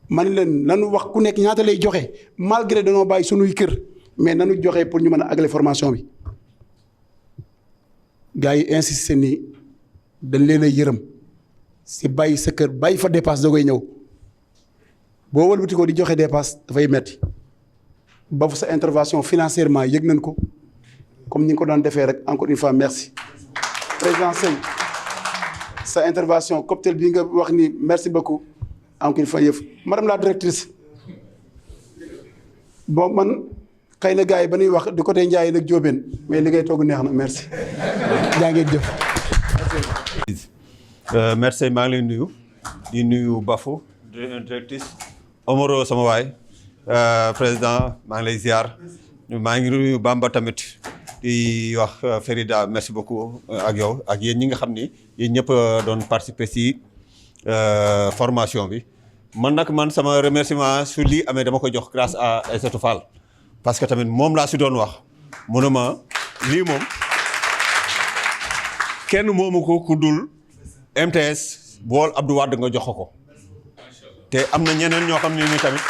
man leen nanu wax ku nekk ñaata lay joxe malgré danoo bàyyi sunuy kër mais nanu joxe pour ñu mën a àggale formation bi gars yi insisté nii dañ leen a yërëm si bàyyi sa kër bàyyi fa dépasse da koy ñëw boo wëlbati ko di joxe dépasse dafay metti ba fu sa intervention financièrement yëg nañ ko comme ni nga ko daan defee rek encore une fois merci président Seye sa intervention cocktail bi nga wax ni merci beaucoup encore une fois yëf madame la directrice bon man xëy na gars yi ba ñuy wax du côté Ndiaye nag Diobène mais li ngay togg neex na merci jaa ngeen jëf. merci maa ngi lay nuyu di nuyu Bafou directrice Omaro sama waay président maa ngi lay ziar maa ngi nuyu Bamba tamit di wax Ferida merci beaucoup ak yow ak yéen ñi nga xam ni yéen ñëpp doon participer si formation bi man sama remerciement su lii amee dama koy jox grâce à Aïssatou Fall parce que tamit moom laa si doon wax mu ne ma lii moom kenn moomu ko ku dul MTS bool Abdou Wade nga jox ko te am na ñeneen ñoo xam ne ni tamit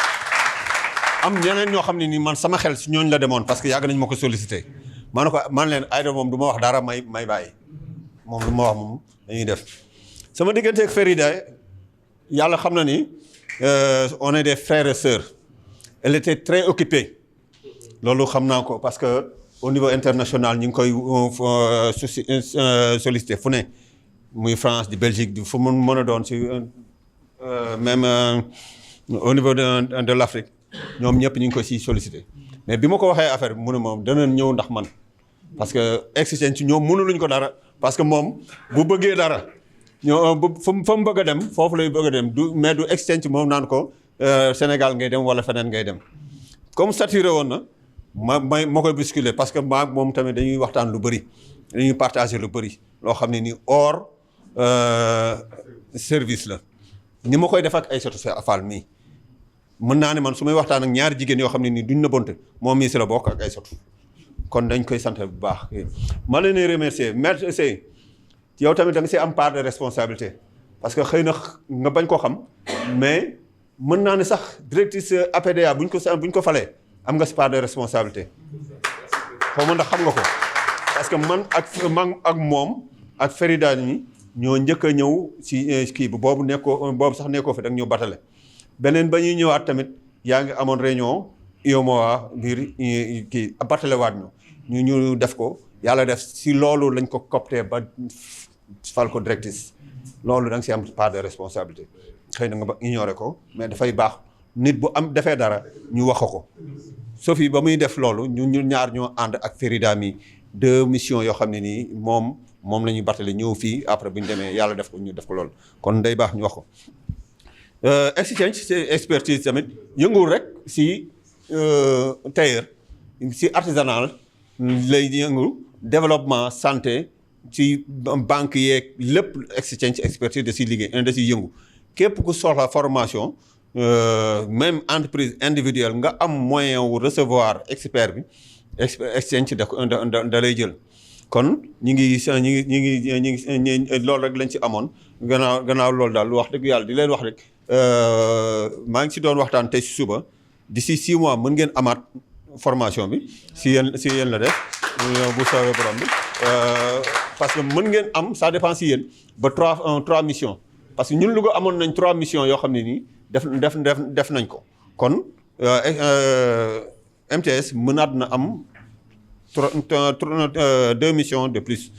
man sama xel si ñooñ la demoon parce que yàgg nañ ma ko sollicité man leen Aïda moom du ma wax dara may bàyyi moom lu ma wax moom dañuy def sama diggante ak Ferida yàlla xam na ni on est des frères et sœurs. Elle était très occupée loolu xam naa ko parce que au niveau international ñu ngi koy sollicité fu ne muy France di Belgique di fu mu mën a doon si même au niveau de l'Afrique ñoom ñëpp ñu ngi ko siy sollicité mais bi ma ko waxee affaire bi mu ne moom dana ñëw ndax man parce que Exchange ñoom mënuluñ ko dara parce que moom bu bëggee dara ñoo fa mu bëgg a dem foofu lay bëgg a dem du mais du Exchange moom naan ko Sénégal ngay dem wala feneen ngay dem comme saturé woon na ma koy bousculer parce que maag moom tamit dañuy waxtaan lu bëri dañuy partager lu bëri loo xam ne ni hors service la ni ma koy def ak Aïssatou Fall mii mën naa ne man su may waxtaan ak ñaari jigéen yoo xam ne nii duñ na bonte moom mii si la bokk ak Aïssatou kon dañ koy sant bu baax ma leen di remercier maître Sey yow tamit da nga si am part de responsabilité parce que xëy na nga bañ ko xam mais mën naa ne sax directrice APDA buñ ko falee am nga si part de responsabilité xaw ma ndax xam nga ko parce que man ak moom ak Ferida ñi ñoo njëkk a ñëw si kii bi boobu sax nekkoo fi da nga ñëw batale beneen ba ñuy ñëwaat tamit yaa ngi amoon réunion UEMOA biir kii batale waat ñu def ko yàlla def si loolu lañ ko copté ba fal ko directrice loolu da nga si am part de responsabilité xëy na nga ba ignoré ko mais dafay baax nit bu am defee dara ñu wax ko Sophie ba muy def loolu ñu ñaar ñoo ànd ak Ferida mi 2 missions yoo xam ne nii moom la ñuy battale ñëw fii après bu ñu demee yàlla def ko ñu def ko loolu kon day baax ñu wax ko. Exchange c'est expertise tamit yëngul rek si tailleur si artisanal lay yëngu développement santé ci banque yeeg lépp Exchange expertise da siy liggéey da siy yëngu képp ku soxla formation même entreprise individuelle nga am moyen wu recevoir expert bi Exchange da lay jël kon ñi ngi loolu rek lañ ci amoon gannaaw loolu daal wax dëgg yàlla di leen wax rek maa ngi si doon waxtaan tey si suba d'ici 6 mois mën ngeen amaat formation bi si yéen la def bu soobee borom bi parce que mën ngeen am ça dépend si yéen ba 3 missions parce que ñun Louga amoon nañ 3 missions yoo xam ne nii def nañ ko kon MTS mënaat na am 2 missions de plus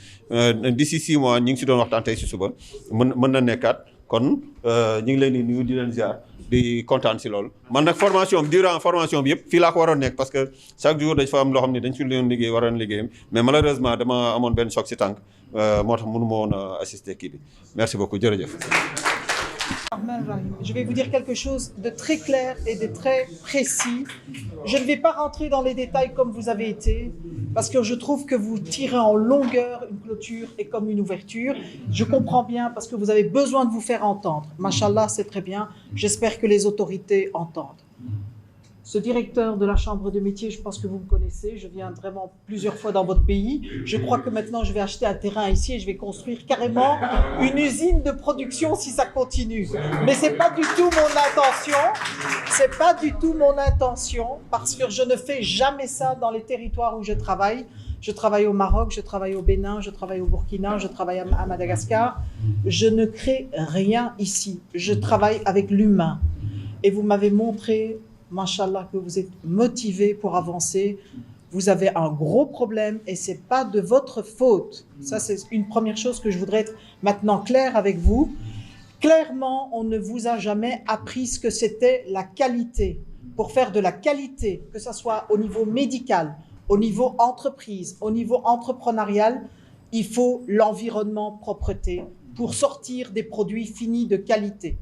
d'ici 6 mois ñu ngi si doon waxtaan tey si suba mën na nekkaat kon ñu ngi leen di nuyu di leen ziar di kontaan si loolu man nag formation durant formation bi yëpp fii laa ko waroon nekk parce que chaque jour dañ fa am loo xam ne dañ si leen liggéey waroon liggéeyam mais malheureusement dama amoon benn choc si tànk moo tax mënu ma woon a assister kii bi merci beaucoup jërëjëf. Je vais vous dire quelque chose de très clair et de très précis. Je ne vais pas rentrer dans les détails comme vous avez été, parce que je trouve que vous tirez en longueur une clôture et comme une ouverture. Je comprends bien parce que vous avez besoin de vous faire entendre. Machallah, c'est très bien. J'espère que les autorités entendent. Ce directeur de la Chambre de métier, je pense que vous me connaissez. Je viens vraiment plusieurs fois dans votre pays. Je crois que maintenant, je vais acheter un terrain ici et je vais construire carrément une usine de production si ça continue. Mais c'est pas du tout mon intention. C'est pas du tout mon intention parce que je ne fais jamais ça dans les territoires où je travaille. Je travaille au Maroc, je travaille au Bénin, je travaille au Burkina, je travaille à Madagascar. Je ne crée rien ici. Je travaille avec l'humain. Et vous m'avez montré... Machallah, que vous êtes motivé pour avancer. Vous avez un gros problème et ce n'est pas de votre faute. Ça, c'est une première chose que je voudrais être maintenant claire avec vous. Clairement, on ne vous a jamais appris ce que c'était la qualité. Pour faire de la qualité, que ce soit au niveau médical, au niveau entreprise, au niveau entrepreneurial, il faut l'environnement propreté pour sortir des produits finis de qualité.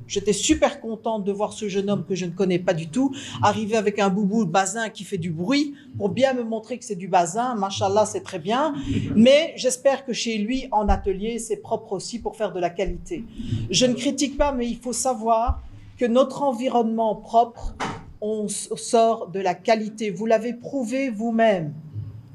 J'étais super contente de voir ce jeune homme que je ne connais pas du tout arriver avec un boubou bazin qui fait du bruit pour bien me montrer que c'est du bazin. Machallah, c'est très bien. Mais j'espère que chez lui, en atelier, c'est propre aussi pour faire de la qualité. Je ne critique pas, mais il faut savoir que notre environnement propre, on sort de la qualité. Vous l'avez prouvé vous-même.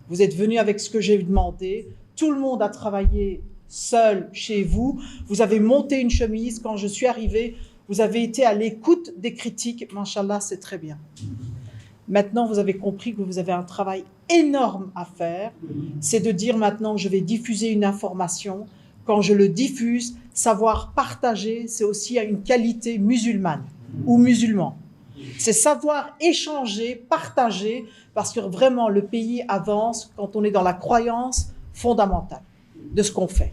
Vous êtes venu avec ce que j'ai demandé. Tout le monde a travaillé seul chez vous. Vous avez monté une chemise. Quand je suis arrivée, vous avez été à l'écoute des critiques. Machallah, c'est très bien. Maintenant, vous avez compris que vous avez un travail énorme à faire. C'est de dire maintenant, je vais diffuser une information quand je le diffuse, savoir partager, c'est aussi une qualité musulmane ou musulman. C'est savoir échanger, partager, parce que vraiment le pays avance quand on est dans la croyance fondamentale de ce qu'on fait.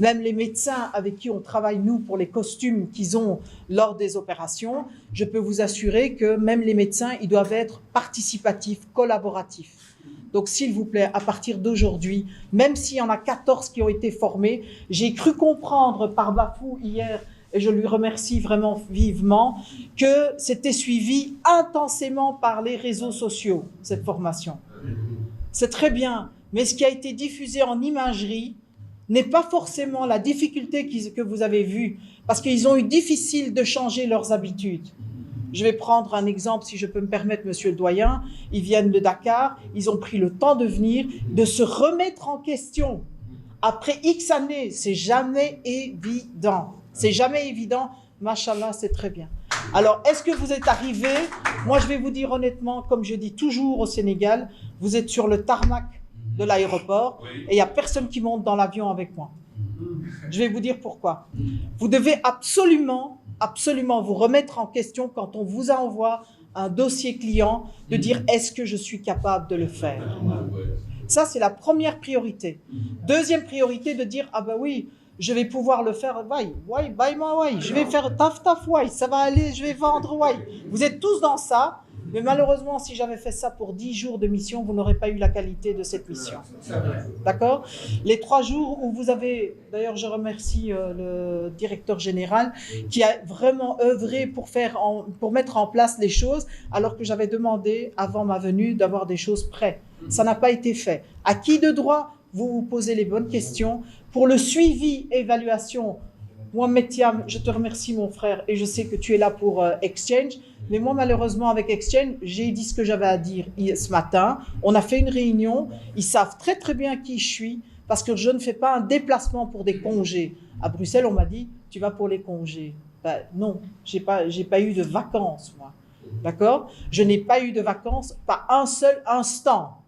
Même les médecins avec qui on travaille, nous, pour les costumes qu'ils ont lors des opérations, je peux vous assurer que même les médecins, ils doivent être participatifs, collaboratifs. Donc, s'il vous plaît, à partir d'aujourd'hui, même s'il y en a 14 qui ont été formés, j'ai cru comprendre par Bafou hier, et je lui remercie vraiment vivement, que c'était suivi intensément par les réseaux sociaux, cette formation. C'est très bien, mais ce qui a été diffusé en imagerie n'est pas forcément la difficulté que vous avez vue, parce qu'ils ont eu difficile de changer leurs habitudes. Je vais prendre un exemple, si je peux me permettre, monsieur le doyen. Ils viennent de Dakar, ils ont pris le temps de venir, de se remettre en question. Après X années, c'est jamais évident. C'est jamais évident. Machallah, c'est très bien. Alors, est-ce que vous êtes arrivé? Moi, je vais vous dire honnêtement, comme je dis toujours au Sénégal, vous êtes sur le tarmac de l'aéroport et il n'y a personne qui monte dans l'avion avec moi. Je vais vous dire pourquoi. Vous devez absolument vous remettre en question quand on vous envoie un dossier client, de dire est-ce que je suis capable de le faire. Ça, c'est la première priorité. Deuxième priorité, de dire ah ben oui, je vais pouvoir le faire, je vais faire taf, ça va aller, je vais vendre, Vous êtes tous dans ça. Mais malheureusement, si j'avais fait ça pour 10 jours de mission, vous n'aurez pas eu la qualité de cette mission. D'accord? Les 3 jours où vous avez... D'ailleurs, je remercie le directeur général qui a vraiment œuvré pour mettre en place les choses, alors que j'avais demandé, avant ma venue, d'avoir des choses prêtes. Ça n'a pas été fait. À qui de droit? Vous vous posez les bonnes questions. Pour le suivi, évaluation, Mohamed Thiam, je te remercie mon frère, et je sais que tu es là pour Exchange. Mais moi, malheureusement, avec Exchange, j'ai dit ce que j'avais à dire ce matin. On a fait une réunion. Ils savent très, très bien qui je suis parce que je ne fais pas un déplacement pour des congés. À Bruxelles, on m'a dit, tu vas pour les congés. Ben, non, j'ai pas eu de vacances, moi. D'accord? Je n'ai pas eu de vacances, pas un seul instant.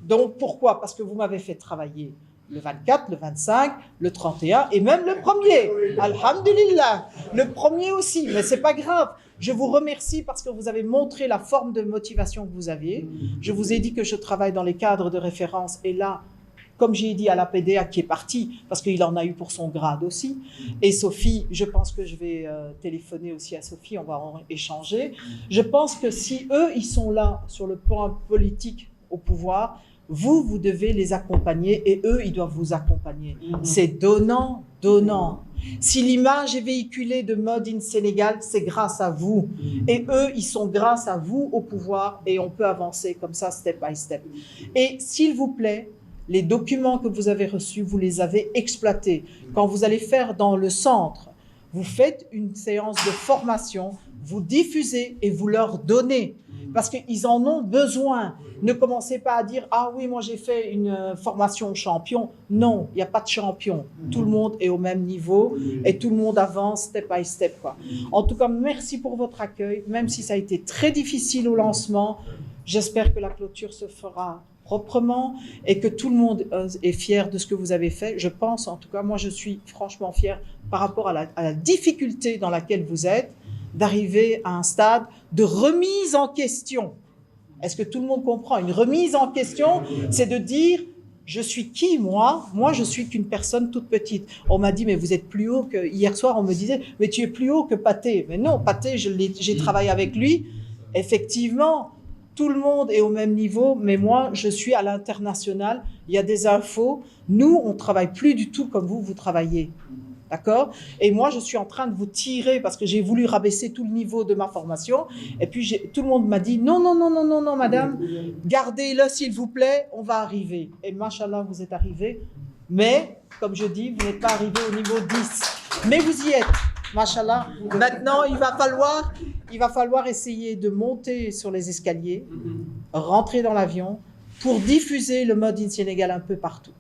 Donc, pourquoi? Parce que vous m'avez fait travailler le 24, le 25, le 31 et même le 1er. Alhamdulillah. Le 1er aussi, mais c'est pas grave. Je vous remercie parce que vous avez montré la forme de motivation que vous aviez. Je vous ai dit que je travaille dans les cadres de référence et là, comme j'ai dit à la PDA qui est partie, parce qu'il en a eu pour son grade aussi, et Sophie, je pense que je vais téléphoner aussi à Sophie, on va en échanger. Je pense que si eux, ils sont là sur le plan politique au pouvoir, vous devez les accompagner et eux, ils doivent vous accompagner. C'est donnant, donnant. Si l'image est véhiculée de Mode in Sénégal, c'est grâce à vous. Et eux, ils sont grâce à vous au pouvoir et on peut avancer comme ça, step by step. Et s'il vous plaît, les documents que vous avez reçus, vous les avez exploités. Quand vous allez faire dans le centre, vous faites une séance de formation, vous diffusez et vous leur donnez. Parce qu'ils en ont besoin. Ne commencez pas à dire « Ah oui, moi j'ai fait une formation champion ». Non, il n'y a pas de champion. Tout le monde est au même niveau et tout le monde avance step by step, quoi. En tout cas, merci pour votre accueil. Même si ça a été très difficile au lancement, j'espère que la clôture se fera proprement et que tout le monde est fier de ce que vous avez fait. Je pense, en tout cas, moi je suis franchement fière par rapport à la difficulté dans laquelle vous êtes, d'arriver à un stade de remise en question. Est-ce que tout le monde comprend? Une remise en question, c'est de dire « Je suis qui, moi? Moi, je suis qu'une personne toute petite. » On m'a dit « Mais vous êtes plus haut que... » Hier soir, on me disait « Mais tu es plus haut que Pathé. » Mais non, Pathé, j'ai travaillé avec lui. Effectivement, tout le monde est au même niveau, mais moi, je suis à l'international. Il y a des infos. Nous, on ne travaille plus du tout comme vous travaillez. D'accord? Et moi, je suis en train de vous tirer parce que j'ai voulu rabaisser tout le niveau de ma formation. Et puis, tout le monde m'a dit non, non, non, non, non, non, madame, gardez-le s'il vous plaît, on va arriver. Et machallah, vous êtes arrivés. Mais, comme je dis, vous n'êtes pas arrivés au niveau 10. Mais vous y êtes, machallah. Maintenant, il va falloir essayer de monter sur les escaliers, rentrer dans l'avion, pour diffuser le Mode in Sénégal un peu partout.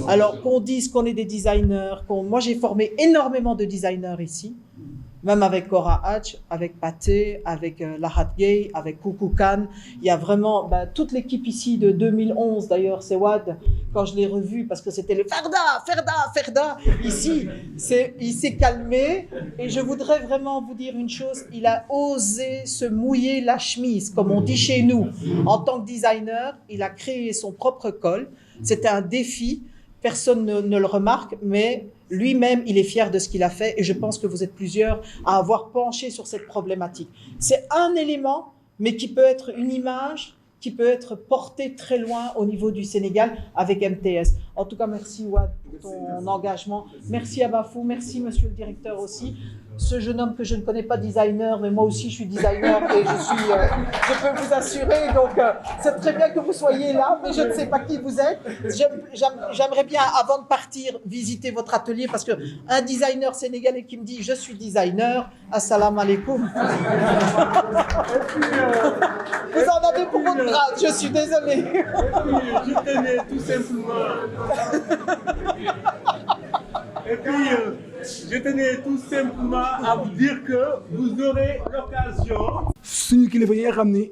Alors qu'on dise qu'on est des designers, moi j'ai formé énormément de designers ici, même avec Cora Hatch, avec Pathé, avec Lahat Gay, avec Koukou Khan. Il y a vraiment toute l'équipe ici de 2011 d'ailleurs, c'est Wad, quand je l'ai revu, parce que c'était le Ferda. Ici, il s'est calmé. Et je voudrais vraiment vous dire une chose, il a osé se mouiller la chemise, comme on dit chez nous. En tant que designer, il a créé son propre col. C'était un défi. Personne ne le remarque, mais lui-même, il est fier de ce qu'il a fait. Et je pense que vous êtes plusieurs à avoir penché sur cette problématique. C'est un élément, mais qui peut être une image, qui peut être portée très loin au niveau du Sénégal avec MTS. En tout cas, merci Ouad pour ton engagement. Merci à Bafou, merci Monsieur le Directeur aussi. Ce jeune homme que je ne connais pas, designer, mais moi aussi je suis designer et je peux vous assurer, donc c'est très bien que vous soyez là, mais je ne sais pas qui vous êtes. J'aimerais bien, avant de partir, visiter votre atelier, parce qu'un designer sénégalais qui me dit « je suis designer », assalamu alaikum. Vous en avez pour votre grade, je suis désolé. Je tenais tout simplement... Et puis, je tenais tout simplement à vous dire que vous aurez l'occasion. suñu kilifa yi nga xam ni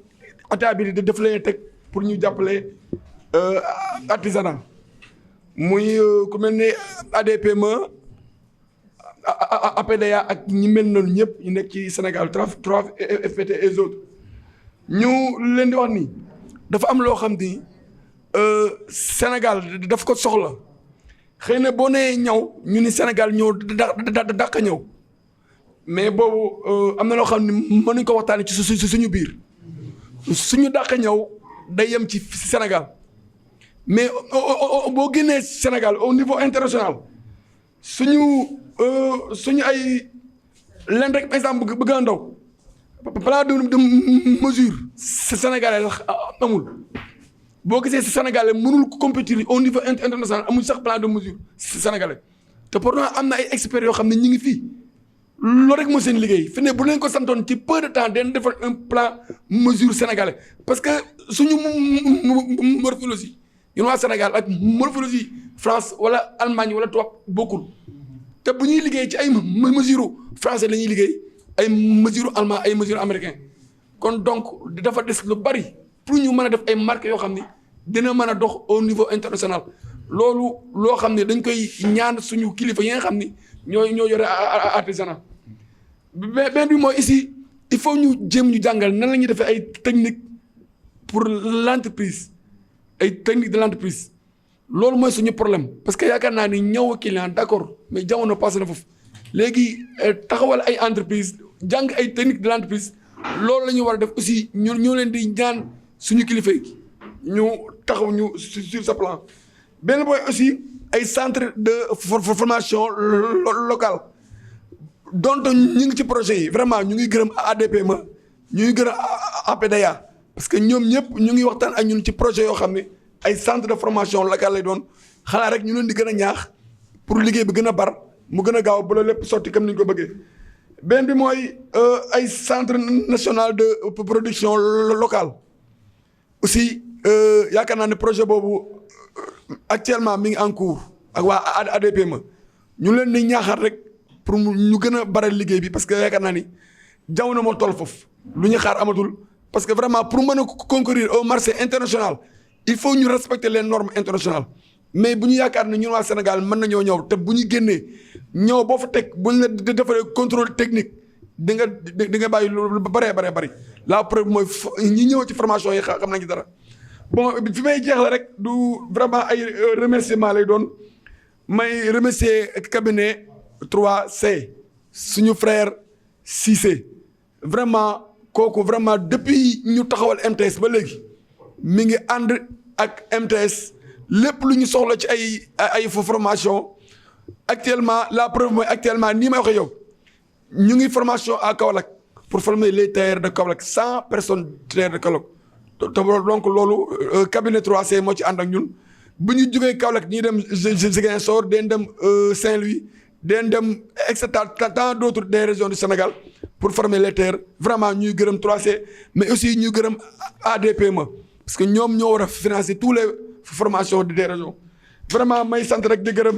état bi daf leen teg pour ñu jàppale artisanat muy ku mel ni ADPME APDA ak ñi mel noonu ñëpp ñu nekk ci Sénégal 3FPT et autres ñu leen di wax ni dafa am loo xam ni Sénégal daf ko soxla. xëy na boo nee ñaw ñu ni Sénégal ñëw dàq ñëw mais boobu am na loo xam ne mënuñ ko waxtaanee ci suñu biir suñu dàq ñëw day yem ci Sénégal mais boo génnee Sénégal au niveau international suñu ay leen rek exemple bëgg a ndaw plan de mesure sénégalais amul. boo gisee si Sénégalais mënul compétir au niveau international amul sax plan de mesure si Sénégalais te pourtant am na ay experts yoo xam ne ñu ngi fii loolu rek moo seen liggéey fi ne bu leen ko santoon ci peu de temps dañ defal un plan mesure sénégalais parce que suñu morphologie ñun waa Sénégal ak morphologie France wala Allemagne wala tubaab bokkul te bu ñuy liggéey ci ay mesure français la ñuy liggéey ay mesure allemand ay mesure américain kon donc dafa des lu bari pour ñu mën a def ay marques yoo xam ni dina mën a dox au niveau international loolu loo xam ne dañ koy ñaan suñu kilifa yi nga xam ni ñoo yore artisanat benn bi mooy ici il faut ñu jéem ñu jàngal nan la ñuy defee ay technique pour l'entreprise ay technique de l'entreprise loolu mooy suñu problème parce que yaakaar naa ni ñëw client d'accord mais jamono passé na foofu léegi taxawal ay entreprise jàng ay technique de l'entreprise loolu la ñu war a def aussi ñoo leen di ñaan suñu kilifa yi ñu taxaw ñu sur ce plan benn mooy aussi ay centre de formation locale donc ñu ngi ci projet yi vraiment ñu ngi gërëm ADPME ñu ngi gërëm APDA parce que ñoom ñëpp ñu ngi waxtaan ak ñun ci projet yoo xam ne ay centre de formation locale lay doon xanaa rek ñu leen di gën a ñaax pour liggéey bi gën a bar mu gën a gaaw ba la lépp sotti comme ni ñu ko bëggee benn bi mooy ay centre national de production locale aussi yaakaar naa ne projet boobu actuellement mi ngi en cours ak waa ADPME ñu leen di ñaaxaat rek pour ñu gën a baral liggéey bi parce que yaakaar naa ni jamono moo toll foofu lu ñu xaar amatul parce que vraiment pour mën a concourir au marché international il faut ñu respecter les normes internationales mais bu ñu yaakaar ne ñun waa Sénégal mën nañoo ñëw te bu ñu génnee ñëw boo fa teg bu ñu la defaree contrôle technique di nga bàyyi lu bëree la preuve mooy ñi ñëw ci formation yi xam nañu dara bon fi may jeexle rek du vraiment ay remerciement lay doon may remercier cabinet 3C suñu frère Cissé vraiment kooku vraiment depuis ñu taxawal MTS ba léegi mi ngi ànd ak MTS lépp lu ñu soxla ci ay formation actuellement la preuve mooy actuellement nii may waxee yow ñu ngi formation à Kaolack pour former les tailleurs de Kaolack 100 personnes tailleurs de Kaolack donc loolu cabinet 3C moo ci ànd ak ñun bu ñu jógee Kaolack ñuy dem Ziguinchor den dem Saint-Louis den dem et cetera tant d'autres des régions du Sénégal pour former les tailleurs vraiment ñuy gërëm 3C mais aussi ñuy gërëm ADPME parce que ñoom ñoo war a financer tous les formations des régions vraiment may sant rek di gërëm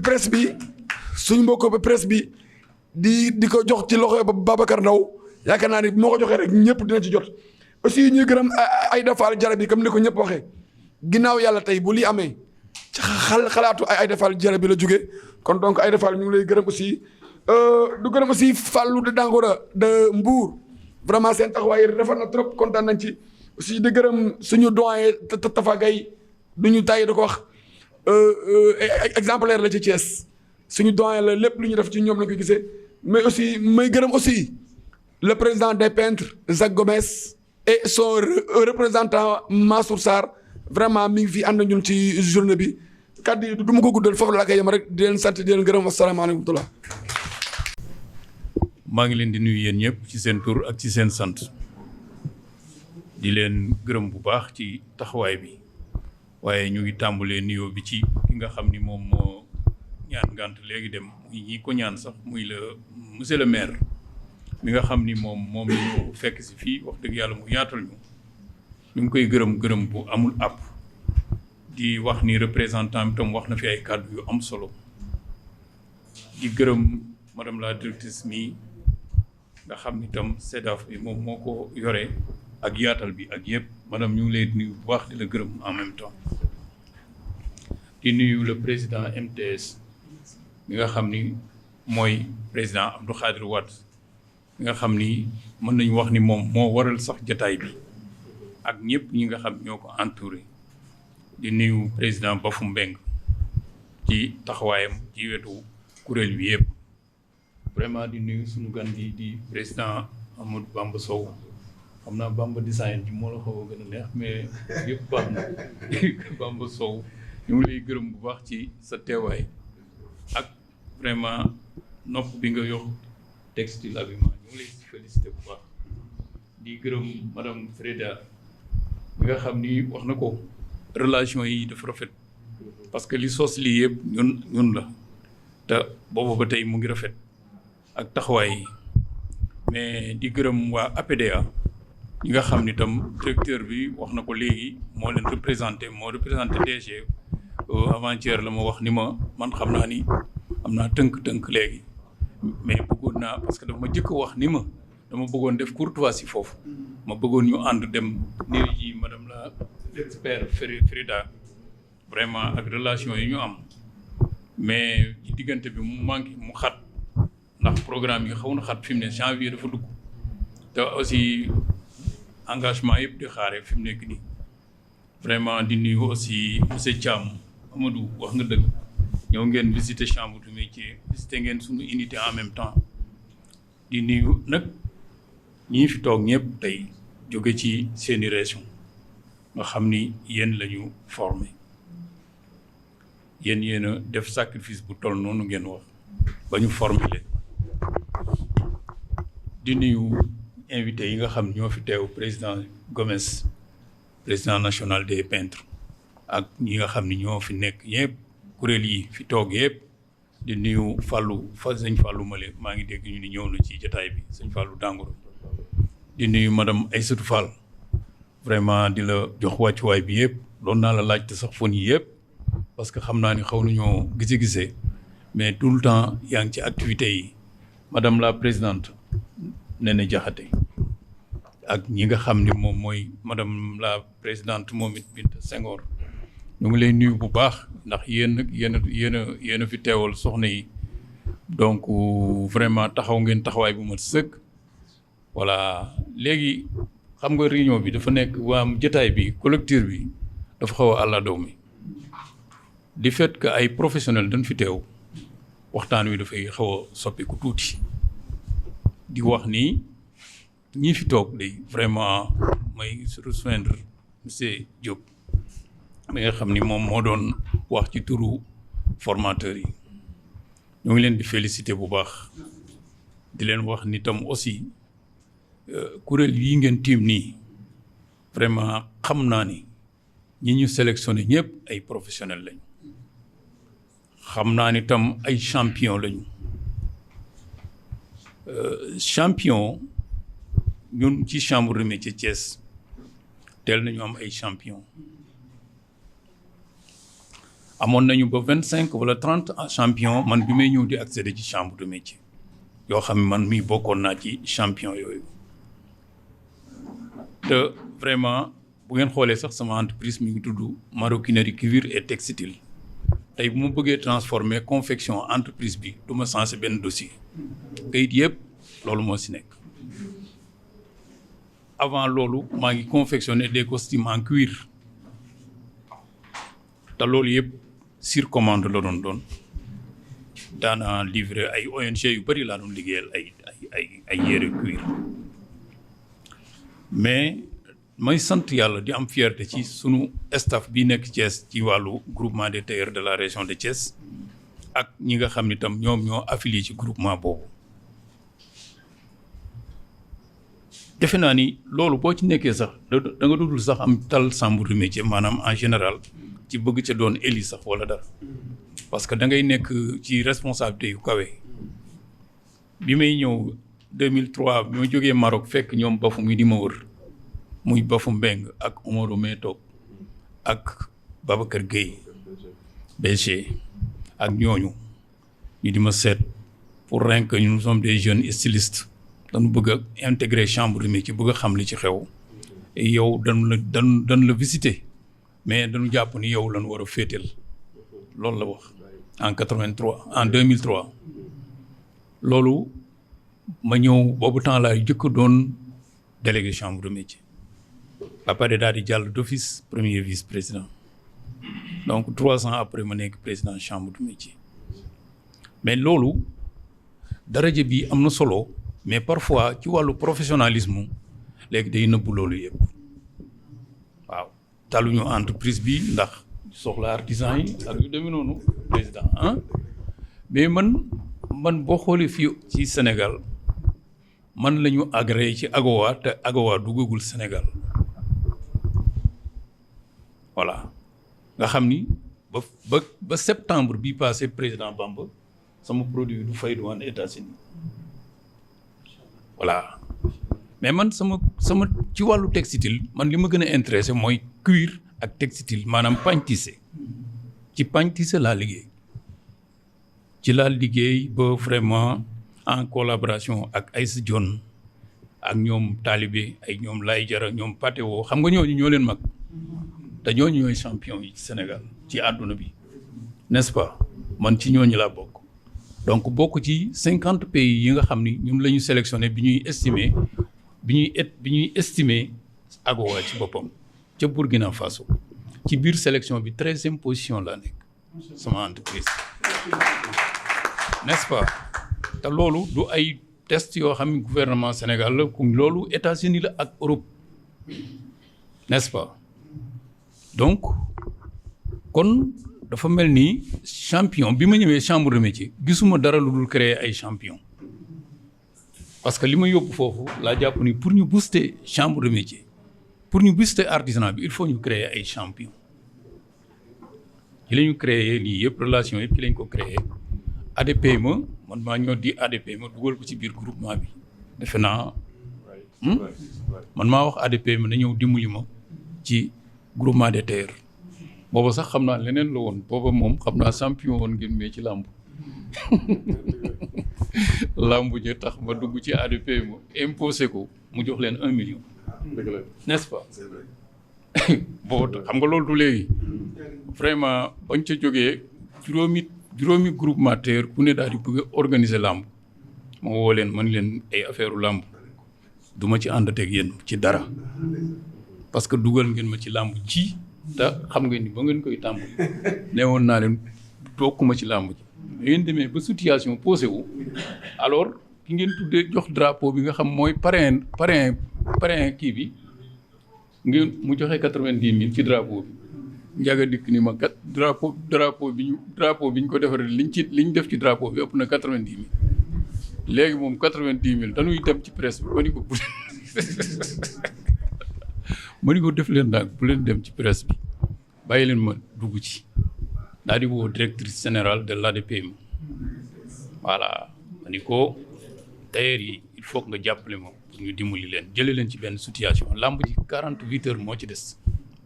presse bi suñu mbokk presse bi di ko jox ci loxo Babacar Ndaw yaakaar naa ni moo ko joxee rek ñëpp dina ci jot aussi ñuy gërëm Aïda Fall Jarabi comme ni ko ñëpp waxee ginnaaw yàlla tey bu lii amee ci xalaatu ay Aïda Fall Diarra bi la jóge kon donc Aïda Fall ñu ngi lay gërëm aussi du gërëm aussi Fallou de Dangora de Mbour vraiment seen taxawaay rafet na trop kontaan nañ ci aussi di gërëm suñu doyen Tafa Gaye du ñu tàyyi da ko wax exemplaire la ci Thiès suñu doyen la lépp lu ñu def ci ñoom la ko gisee mais aussi may gërëm aussi le président des peintres Jacques Gomes et son représentant Mansour Sarr vraiment mi ngi fi ànd ñun ci journée bi kàddu yi du ma ko guddal foofu laa koy yem rek di leen sant di leen gërëm wasalaamaaleykum wa rahmatulah. maa ngi leen di nuyu yéen ñëpp ci seen tur ak ci seen sant di leen gërëm bu baax ci taxawaay bi waaye ñu ngi tàmbalee nuyoo bi ci ki nga xam ni moom moo ñaan ngant léegi dem muy ñi ko ñaan sax muy le monsieur le maire mi nga xam ni moom la ñu fekk si fii wax dëgg yàlla mu yaatal ñu ngi koy gërëm bu amul àpp di wax ni représentant bi tam wax na fi ay kàddu yu am solo di gërëm madame la directrice mi nga xam ni tam SEDAF bi moom moo ko yore ak yaatal bi ak yëpp madame ñu ngi lay nuyu bu baax di la gërëm en même temps di nuyu le président MTS mi nga xam ni mooy président Abdou Khadir Wade mi nga xam ni mën nañu wax ni moom moo waral sax jataay bi ak ñëpp ñi nga xam ñoo ko entouré di nuyu président Bafou Mbeng ci taxawaayam ci wetu kuréel bi yëpp vraiment di nuyu suñu gan di président Amadou Bamba Sow xam naa Bamba design bi moo la xaw a gën a neex mais yëpp baax na Bamba Sow ñu ngi lay gërëm bu baax ci sa teewaay ak vraiment nopp bi nga yox textile habillement ñu ngi lay félicité bu baax di gërëm madame Freda bi nga xam ni wax na ko relation yi dafa rafet parce que li sos lii yëpp ñun la te boobu ba tey mu ngi rafet ak taxawaay yi mais di gërëm waa APDA ñi nga xam ni tam directeur bi wax na ko léegi moo leen représenté DG avant-hier la ma wax ni ma man xam naa ni am naa tënk léegi mais bëggoon naa parce que dafa ma jëkk wax ni ma dama bëggoon def courtoisie foofu ma bëggoon ñu ànd dem nuyu ji madame la expert Frida vraiment ak relation yi ñu am mais ci diggante bi mu manqué mu xat ndax programme yi xaw na xat fi mu ne janvier dafa dugg te aussi engagement yëpp di xaare fi mu nekk nii vraiment di nuyu aussi monsieur Thiam Amadou wax nga dëgg ñëw ngeen visiter chambre du métier visiter ngeen suñu unité en même temps di nuyu nag ñi fi toog ñëpp tey jóge ci seeni région nga xam ni yéen la ñu formé yéen a def sacrifice bu toll noonu ngeen wax ba ñu formé leen di nuyu invité yi nga xam ñoo fi teew président Gomes président national des peintres ak ñi nga xam ni ñoo fi nekk yëpp kuréel yi fi toog yëpp di nuyu sëñ Fallou Male maa ngi dégg ñu ni ñëw na ci jotaay bi sëñ Fallou Dangoro di nuyu madame Aïssatou Fall vraiment di la jox wàccuwaay bi yëpp doon naa la laajte sax fan yi yëpp parce que xam naa ni xaw nañoo gisee mais tout le temps yaa ngi ci activités yi madame la présidente Néné Diakhaté ak ñi nga xam ni moom mooy madame la présidente moom it Binta Senghor ñu ngi lay nuyu bu baax ndax yéen a fi teewal soxna yi donc vraiment taxaw ngeen taxawaay bu mat sëkk voilà léegi xam nga réunion bi dafa nekk waam jotaay bi collectif bi dafa xaw a àlla dow mi du fait que ay professionnels dañ fi teew waxtaan wi dafay xaw a soppiku tuuti di wax ni ñi fi toog day vraiment may rejoindre monsieur Diop mi nga xam ni moom moo doon wax ci turu formateurs yi ñu ngi leen di féliciter bu baax di leen wax ni tam aussi kuréel yi ngeen tiim nii vraiment xam naa ni ñi ñu sélectionné ñëpp ay professionnels lañu xam naa ni tam ay champion lañu champion ñun ci chambre de métier Thiès teel nañu am ay champion amoon nañu ba 25 wala 30 champion man bi may ñëw di accéder ci chambre de métier yoo xam ne man mii bokkoon naa ci champion yooyu te vraiment bu ngeen xoolee sax sama entreprise mi ngi tudd maroquinerie cuivre et textile tey bu ma bëggee transformer confection entreprise bi du ma sensé benn dossier kayit yëpp loolu moo si nekk. avant loolu maa ngi confectionner des costumes en cuir te loolu yëpp sur commande la doon daana livrer ay ONG yu bëri laa doon liggéeyal ay yére cuir mais may sant yàlla di am fierté ci sunu staff bi nekk Thiès ci wàllu groupement des tailleurs de la région de Thiès ak ñi nga xam ni tam ñoom ñoo affilié ci groupement boobu. defe naa ni loolu boo ci nekkee sax da nga dudul sax am tal chambre de métier maanaam en général ci bëgg ca doon éli sax wala dara parce que da ngay nekk ci responsabilité yu kawe. bi may ñëw 2003 bi ma jógee Maroc fekk ñoom Bafou mi di ma wër muy Bafou Mbeng ak Omaro Metok ak Babacar Gueye BG ak ñooñu ñu di ma seet pour rien que nous sommes des jeunes stylistes dañu bëgg a intégrer chambre de métier bëgg a xam li ci xew yow dañu la visiter mais dañu jàpp ni yow lañu war a féetal loolu la wax en 2003 loolu ma ñëw boobu temps laa jëkk doon délégué chambre de métier après daal di jàll d'office premier vice-président donc 3 ans après ma nekk président chambre de métier mais loolu daraja bi am na solo mais parfois ci wàllu professionnalisme léegi day nëbbu loolu yëpp waaw taluñu entreprise bi ndax soxla artisan yi ak yu demee noonu président mais man boo xoolee fii ci Sénégal man la ñu agréé ci AGOA te AGOA duggagul Sénégal voilà nga xam ni ba septembre bi passé président Bamba sama produit du fay douane États-Unis voilà mais man sama ci wàllu textile man li ma gën a intéressé mooy cuir ak textile maanaam pagne tissé ci pagne tissé laa liggéey ba vraiment en collaboration ak Aïssa Dione ak ñoom Talibé ay ñoom Lay Jara ñoom Patéwo xam nga ñooñu ñoo leen mag te ñooñu ñooy champion yi ci Sénégal ci àdduna bi n'est-ce pas man ci ñooñu laa bokk donc bokk ci 50 pays yi nga xam ni ñun la ñu sélectionné bi ñuy estimer AGOA ci boppam ca Burkina Faso ci biir sélection bi 13e position laa nekk sama entreprise n'est-ce pas te loolu du ay test yoo xam ni gouvernement Sénégal la ku loolu États-Unis la ak Europe n'est-ce pas donc kon dafa mel ni champion bi ma ñëwee chambre de métier gisuma dara lu dul créer ay champion parce que li ma yóbbu foofu laa jàpp ni pour ñu booster chambre de métier pour ñu booster artisanat bi il faut ñu créer ay champion ci la ñu créer lii yëpp relation yëpp ci lañ ko créer ADPME man maa ñoo di ADPME dugal ko ci biir groupement bi defe naa man maa wax ADPME na ñëw dimbali ma ci groupement des tailleurs booba sax xam naa leneen la woon booba moom xam naa champion woon ngeen mais ci làmb làmb ji tax ma dugg ci ADPME imposé ko mu jox leen 1 million n'est-ce pas boobu xam nga loolu du léegi vraiment bañ ca jógee juróomi groupement tailleur ku ne daal di bëgg a organiser làmb ma woo leen man leen ay affaire làmb du ma ci ànd teg yéen ci dara parce que dugal ngeen ma ci làmb ji te xam ngeen ni ba ngeen koy tàmbali ne woon naa leen bokkuma ci làmb ji ngeen demee ba situation posé wu alors ki ngeen tuddee jox drapeau bi nga xam mooy parrain kii bi ngeen mu joxe 90 000 ci drapeau bi njaga dikk ni ma kat drapeau bi ñu ko defaree liñ def ci drapeau bi ëpp na 90 000 léegi moom 90 000 dañuy dem ci presse bi ma ni ko def leen daal bu leen dem ci presse bi bàyyi leen ma dugg ci daal di woo directrice générale de l'ADPME voilà ma ni ko tailleur yi il faut nga jàppale ma pour ñu dimbali leen jëlee leen ci benn situation lamb ji 48 heures moo ci des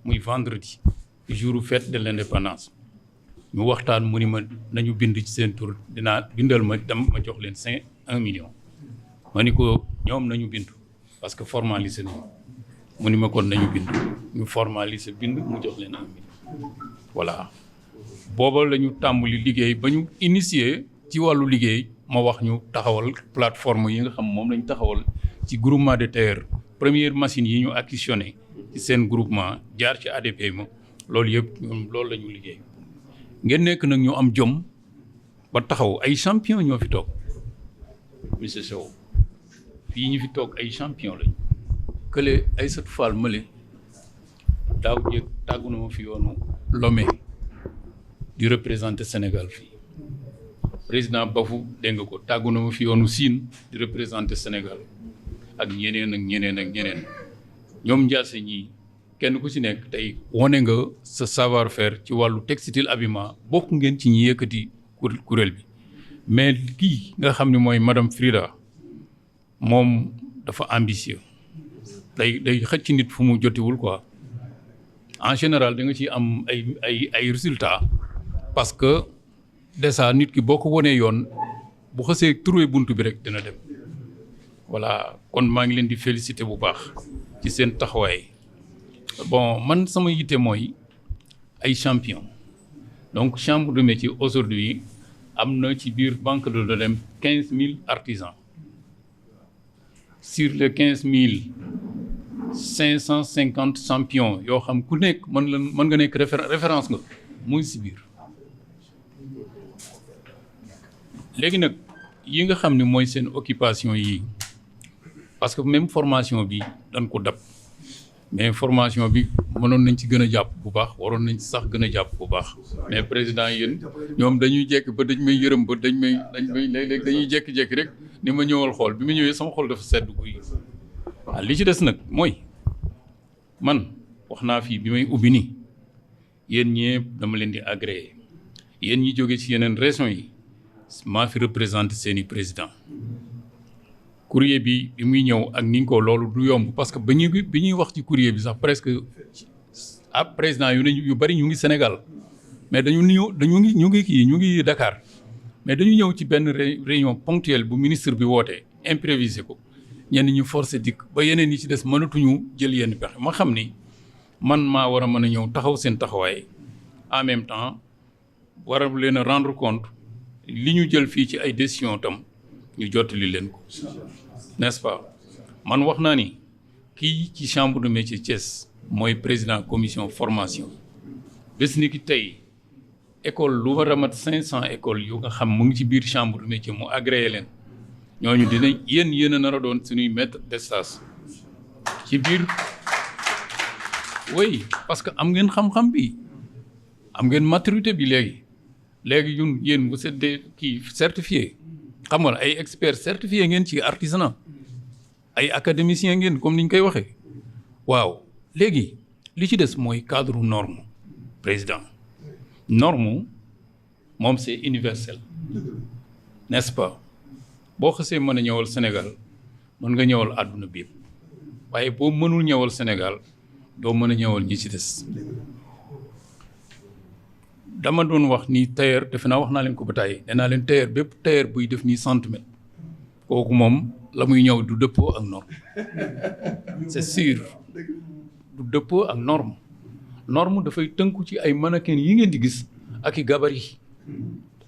muy vendredi jour fête de l'indépendance ñu waxtaan mu ni ma nañu bind ci seen tur dinaa bindal ma jox leen 1 million ma ni ko ñoom nañu bind parce que formalisé nañu mu ni ma kon nañu bind ñu formaliser bind mu jox leen 1 million voilà booba la ñu tàmbali liggéey ba ñu initier ci wàllu liggéey ma wax ñu taxawal plateforme yi nga xam moom lañu taxawal ci groupement de tailleurs première machine yi ñu acquisitionné ci seen groupement jaar ci ADP ma loolu yëpp ñoom loolu la ñu liggéey ngeen nekk nag ñu am jom ba taxaw ay champion ñoo fi toog monsieur Sow fii ñu fi toog ay champion lañu kële Aïssatou Fall Mële daaw jéeg tàggu na ma fi yoonu Lomé di représenter Sénégal fii président Bafou dégg nga ko tàggu na ma fi yoonu Sine di représenter Sénégal ak ñeneen ak ñeneen ak ñeneen ñoom Ndiasse ñii kenn ku ci nekk tey wane nga sa savoir faire ci wàllu textile habillement bokk ngeen ci ñi yëkkati kuréel bi mais kii nga xam ne mooy madame Frida moom dafa ambitieux day xëcc nit fu mu jotiwul quoi en général da nga ciy am ay résultats parce que déjà nit ki boo ko wanee yoon bu xësee trouvé bunt bi rek dina dem voilà kon maa ngi leen di féliciter bu baax ci seen taxawaay bon man sama yitte mooy ay champion donc chambre de métier aujourd'hui am na ci biir banque de l'ODEM 15 000 artisans sur les 15 550 champions yoo xam ku nekk mën nga nekk référence nga muy si biir léegi nag yi nga xam ne mooy seen occupation yi parce que même formation bi dañ ko dab mais formation bi mënoon nañ ci gën a jàpp bu baax waroon nañ ci sax gën a jàpp bu baax mais président yéen ñoom dañuy jekk ba dañ may yërëm ba dañ may léeg-léeg dañuy jekki-jekki rek ni ma ñëwal xool bi ma ñëwee sama xool dafa sedd guy waaw li ci des nag mooy man wax naa fii bi may ubbi nii yéen ñëpp dama leen di agréé yéen ñi jóge ci yeneen régions yi maa fi représenté seeni président courrier bi muy ñëw ak ni ko loolu du yomb parce que bi ñuy wax ci courrier bi sax presque président yu bari ñu ngi Sénégal mais ñu ngi Dakar mais dañu ñëw ci benn réunion ponctuelle bu ministre bi wootee improvisé ko ñenn ñu forcé dikk ba yeneen yi ci des mënatuñu jël yenn pexe ma xam ni man maa war a mën a ñëw taxaw seen taxawaay en même temps war a leen a rendre compte li ñu jël fii ci ay décision tam ñu jottali leen ko n'est-ce pas man wax naa ni kii ci chambre de métier Thiès mooy président commission formation bés ni ki tey école lu war a mat 500 écoles yu nga xam mu ngi ci biir chambre de métier mu agréé leen ñooñu dinañ yéen a nar a doon suñuy maître de stage ci biir oui parce que am ngeen xam-xam bi am ngeen maturité bi léegi ñun yéen vous êtes des kii certifié xam nga ay experts certifié ngeen ci artisanat ay académiciens ngeen comme ni ñu koy waxee waaw léegi li ci des mooy cadre norme président norme moom c'est universel n'est-ce pas boo xasee mën a ñëwal Sénégal mën nga ñëwal àdduna bi yëpp waaye boo mënul ñëwal Sénégal doo mën a ñëwal ñi ci des dama doon wax ni tailleur defe naa wax naa leen ko ba tàyyi nee naa leen tailleur bépp tailleur buy def nii centimètre kooku moom la muy ñëw du dëppoo ak norme c'est sûr du dëppoo ak norme dafay tënku ci ay mannequin yi ngeen di gis ak i gabarit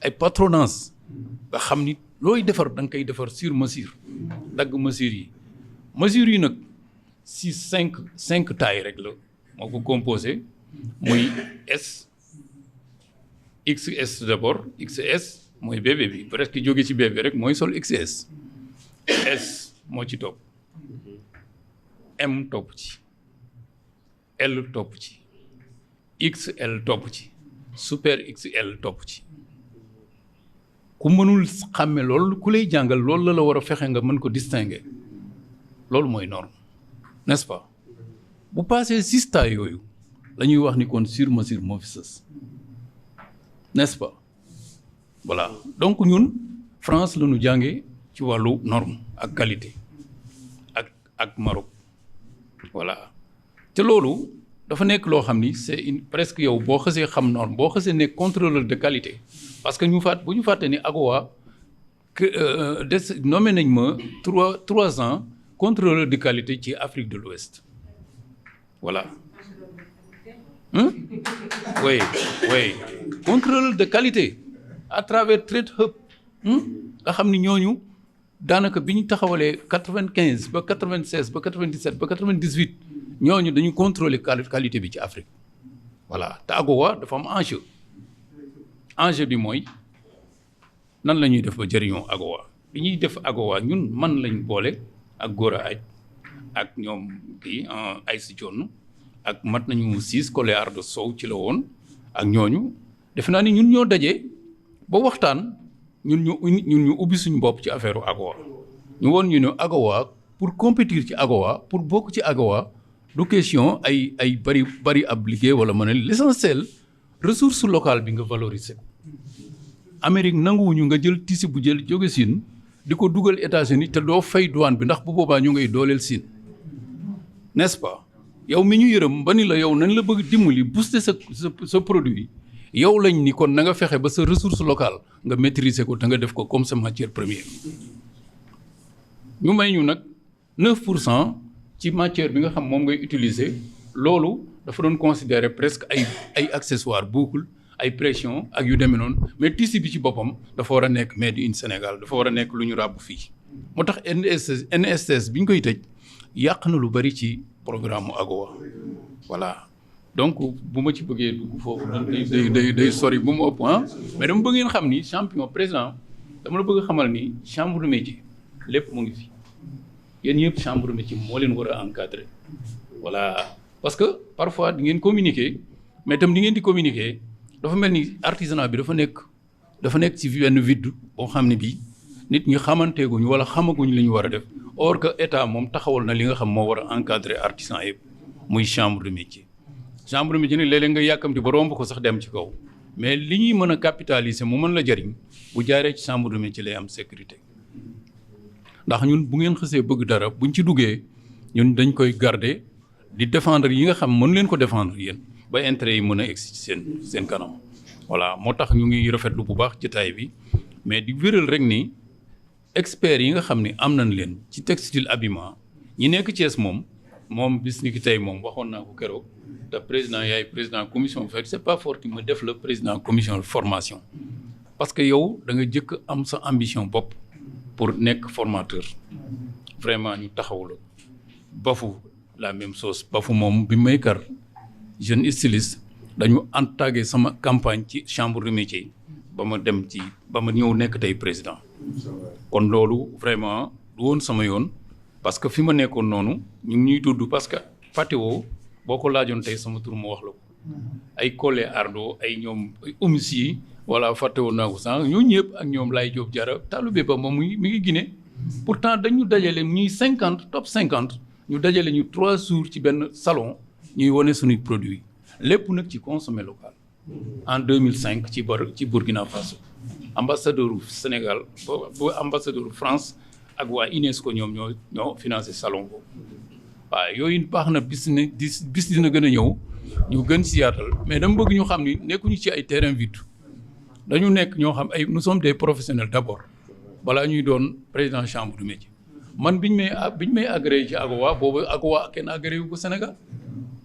ay patronage nga xam ni looy defar da nga koy defar sur mesure dagg mesure yi nag si cinq tailles rek la moo ko composé muy XS d'abord XS mooy bébé bi presque jóge ci bébé rek mooy sol XS S moo ci topp M topp ci L topp ci XL topp ci super XL topp ci ku mënul xàmme loolu ku lay jàngal loolu la war a fexe nga mën ko distinguer loolu mooy norme n'est-ce pas bu passé 6 tailles yooyu la ñuy wax ni kon sur mesure moo fi sës n'est-ce pas voilà donc ñun France la ñu jàngee ci wàllu norme ak qualité ak Maroc voilà te loolu dafa nekk loo xam ni c'est presque yow boo xasee xam norme boo xasee nekk contrôleur de qualité parce que bu ñu fàtte ni AGOA nommé nañ ma 3 ans contrôleur de qualité ci Afrique de l'Ouest voilà. Oui, oui. Contrôle de qualité à travers Trade Hub. nga xam ni ñooñu daanaka bi ñu taxawalee 95 ba 96 ba 97 ba 98 ñooñu dañu contrôler qualité bi ci Afrique voilà te AGOA dafa am enjeu bi mooy nan la ñuy def ba jëriñoo AGOA bi ñuy def AGOA ñun man lañ boole ak Gora Aj ak ñoom kii ay si jonn ak mat nañu 6 Collé de Sow ci la woon ak ñooñu defe naa ni ñun ñoo daje ba waxtaan ñun ñu ubbi suñu bopp ci affaire AGOA ñu woon ñu ne AGOA pour compétir ci AGOA pour bokk ci AGOA du question ay bari ab liggéey wala ma ne l'essentiel ressource locale bi nga valoriser ko Amérique nanguwuñu nga jël tissu bu jël jóge Siin di ko dugal États-Unis te doo fay douane bi ndax bu boobaa ñu ngay dooleel Siin n'est-ce pas yow mi ñu yërëm ba ni la yow nañ la bëgg dimbali booster sa produit yow lañ ni kon na nga fexe ba sa ressource locale nga maîtriser ko te nga def ko comme sa matière première ñu may ñu nag 9% ci matière bi nga xam moom ngay utiliser loolu dafa doon considérer presque ay accessoires boucle ay pression ak yu demee noonu mais tissu bi ci boppam dafa war a nekk made in Sénégal dafa war a nekk lu ñu ràbb fii moo tax NSS bi ñu koy tëj yàq na lu bari ci programme AGOA voilà donc bu ma ci bëggee dugg foofu day sori bu mu ëpp mais dama bëgg ngeen xam ni champion président dama la bëgg xamal ni chambre de métier lépp mu ngi fi yéen ñëpp chambre de métier moo leen war a encadrer voilà parce que parfois di ngeen communiquer mais tam di ngeen di communiquer dafa mel ni artisanat bi dafa nekk ci benn vide boo xam ne bii nit ñi xamanteeguñu wala xamaguñu li ñu war a def or que état moom taxawal na li nga xam moo war a encadrer artisan yëpp muy chambre de métier. chambre de métier nag léeg-léeg nga yàkkamti ba romb ko sax dem ci kaw mais li ñuy mën a capitaliser mu mën la jëriñ bu jaaree ci chambre de métier lay am sécurité ndax ñun bu ngeen xësee bëgg dara buñ ci duggee ñun dañ koy garder di défendre yi nga xam mën leen ko défendre yéen ba intérêt yi mën a egsi ci seen kanam voilà moo tax ñu ngi rafetlu bu baax jotaay bi mais di wéral rek ni experts yi nga xam ni am nañ leen ci textile habillement ñi nekk Thiès moom bis ni ki tey moom waxoon naa ko keroog te président yaay président commission bu fekk c'est pas fort ki ma def la président commission de formation parce que yow da nga jëkk am sa ambition bopp pour nekk formateur vraiment ñu taxaw la Bafu la même chose Bafu moom bi may kar jeune styliste dañu entagué sama campagne ci chambre de métier ba ma ñëw nekk tey président kon loolu vraiment du woon sama yoon parce que fi ma nekkoon noonu ñu ngi ñuy tudd parce que fàttewoo boo ko laajoon tey sama tur mu wax la ko ay Collé Ardo ay ñoom omis yi voilà fàttewoon naa ko sànq ñoo ñëpp ak ñoom Laye Diop Diarra Talibé Ba moom mi ngi Guinée pourtant dañu dajale ñuy top 50 ñu dajale ñu 3 jours ci benn salon ñuy wane suñuy produits lépp nag ci consommer local en 2005 ci Burkina Faso ambassadeur Sénégal bu ambassadeur France ak waa UNESCO ñoom ñoo financé salon boobu waaw yooyu baax na bis dina gën a ñëw ñu gën si yaatal mais dama bëgg ñu xam ni nekkuñu ci ay terrain vide dañu nekk ñoo xam nous sommes des professionnels d'abord balaa ñuy doon président chambre de métier man biñ may agréé ci AGOA boobu AGOA kenn agréé wu ko Sénégal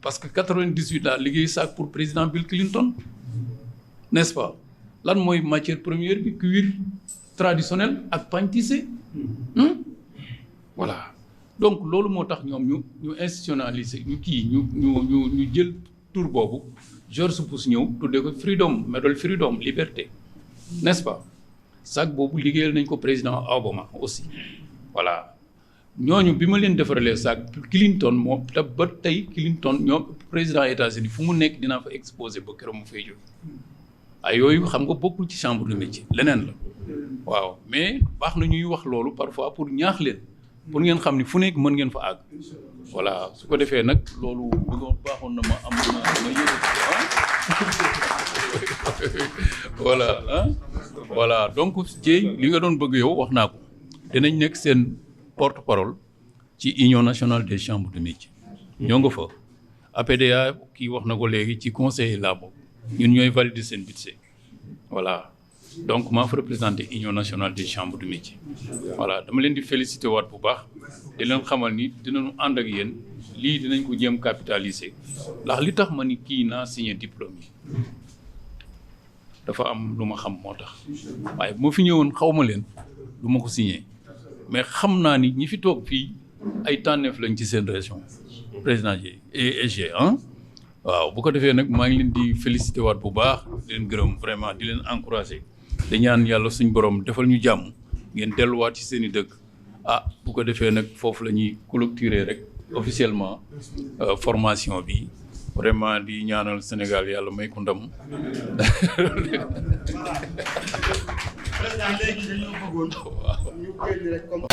parce que 98 laa liggéey saak pour président Bill Clinton n'est-ce pas lan mooy matière première bi cuir traditionnel ak pagne tissé voilà donc loolu moo tax ñoom ñu institutionnaliser ñu jël tour boobu George Bush ñëw tuddee ko freedom medal freedom liberté n'est-ce pas sac boobu liggéeyal nañ ko président Obama aussi voilà ñooñu bi ma leen defaralee sac Clinton moom te ba tey Clinton ñoom président États-Unis fu mu nekk dinaa fa exposé ba keroog mu fay jóge ay yooyu xam nga bokkul ci chambre de métier leneen la waaw mais baax na ñuy wax loolu parfois pour ñaax leen pour ngeen xam ni fu nekk mën ngeen fa àgg voilà su ko defee nag loolu bëggoon baaxoon na ma am ma yëre voilà donc Dieye li nga doon bëgg yow wax naa ko dinañ nekk seen porte-parole ci Union nationale des chambres de métiers ñoo nga fa APDA kii wax na ko léegi ci conseil laa bokk ñun ñooy valider seen budget voilà donc maa fa représenté Union nationale des chambres de métier voilà dama leen di féliciter waat bu baax di leen xamal ni dinañu ànd ak yéen lii dinañ ko jéem capitaliser ndax li tax ma ni kii naa signé diplôme yi dafa am lu ma xam moo tax waaye bu ma fi ñëwoon xaw ma leen du ma ko signé mais xam naa ni ñi fi toog fii ay tànneef lañ ci seen région président ji ESG waaw bu ko defee nag maa ngi leen di félicité waat bu baax di leen gërëm vraiment di leen encouragé di ñaan yàlla suñ borom defal ñu jàmm ngeen delluwaat ci seen i dëkk bu ko defee nag foofu la ñuy clôturer rek officiellement formation bi vraiment di ñaanal Sénégal yàlla may ko ndam. président léegi dañoo bëggoon ñu génn rek comme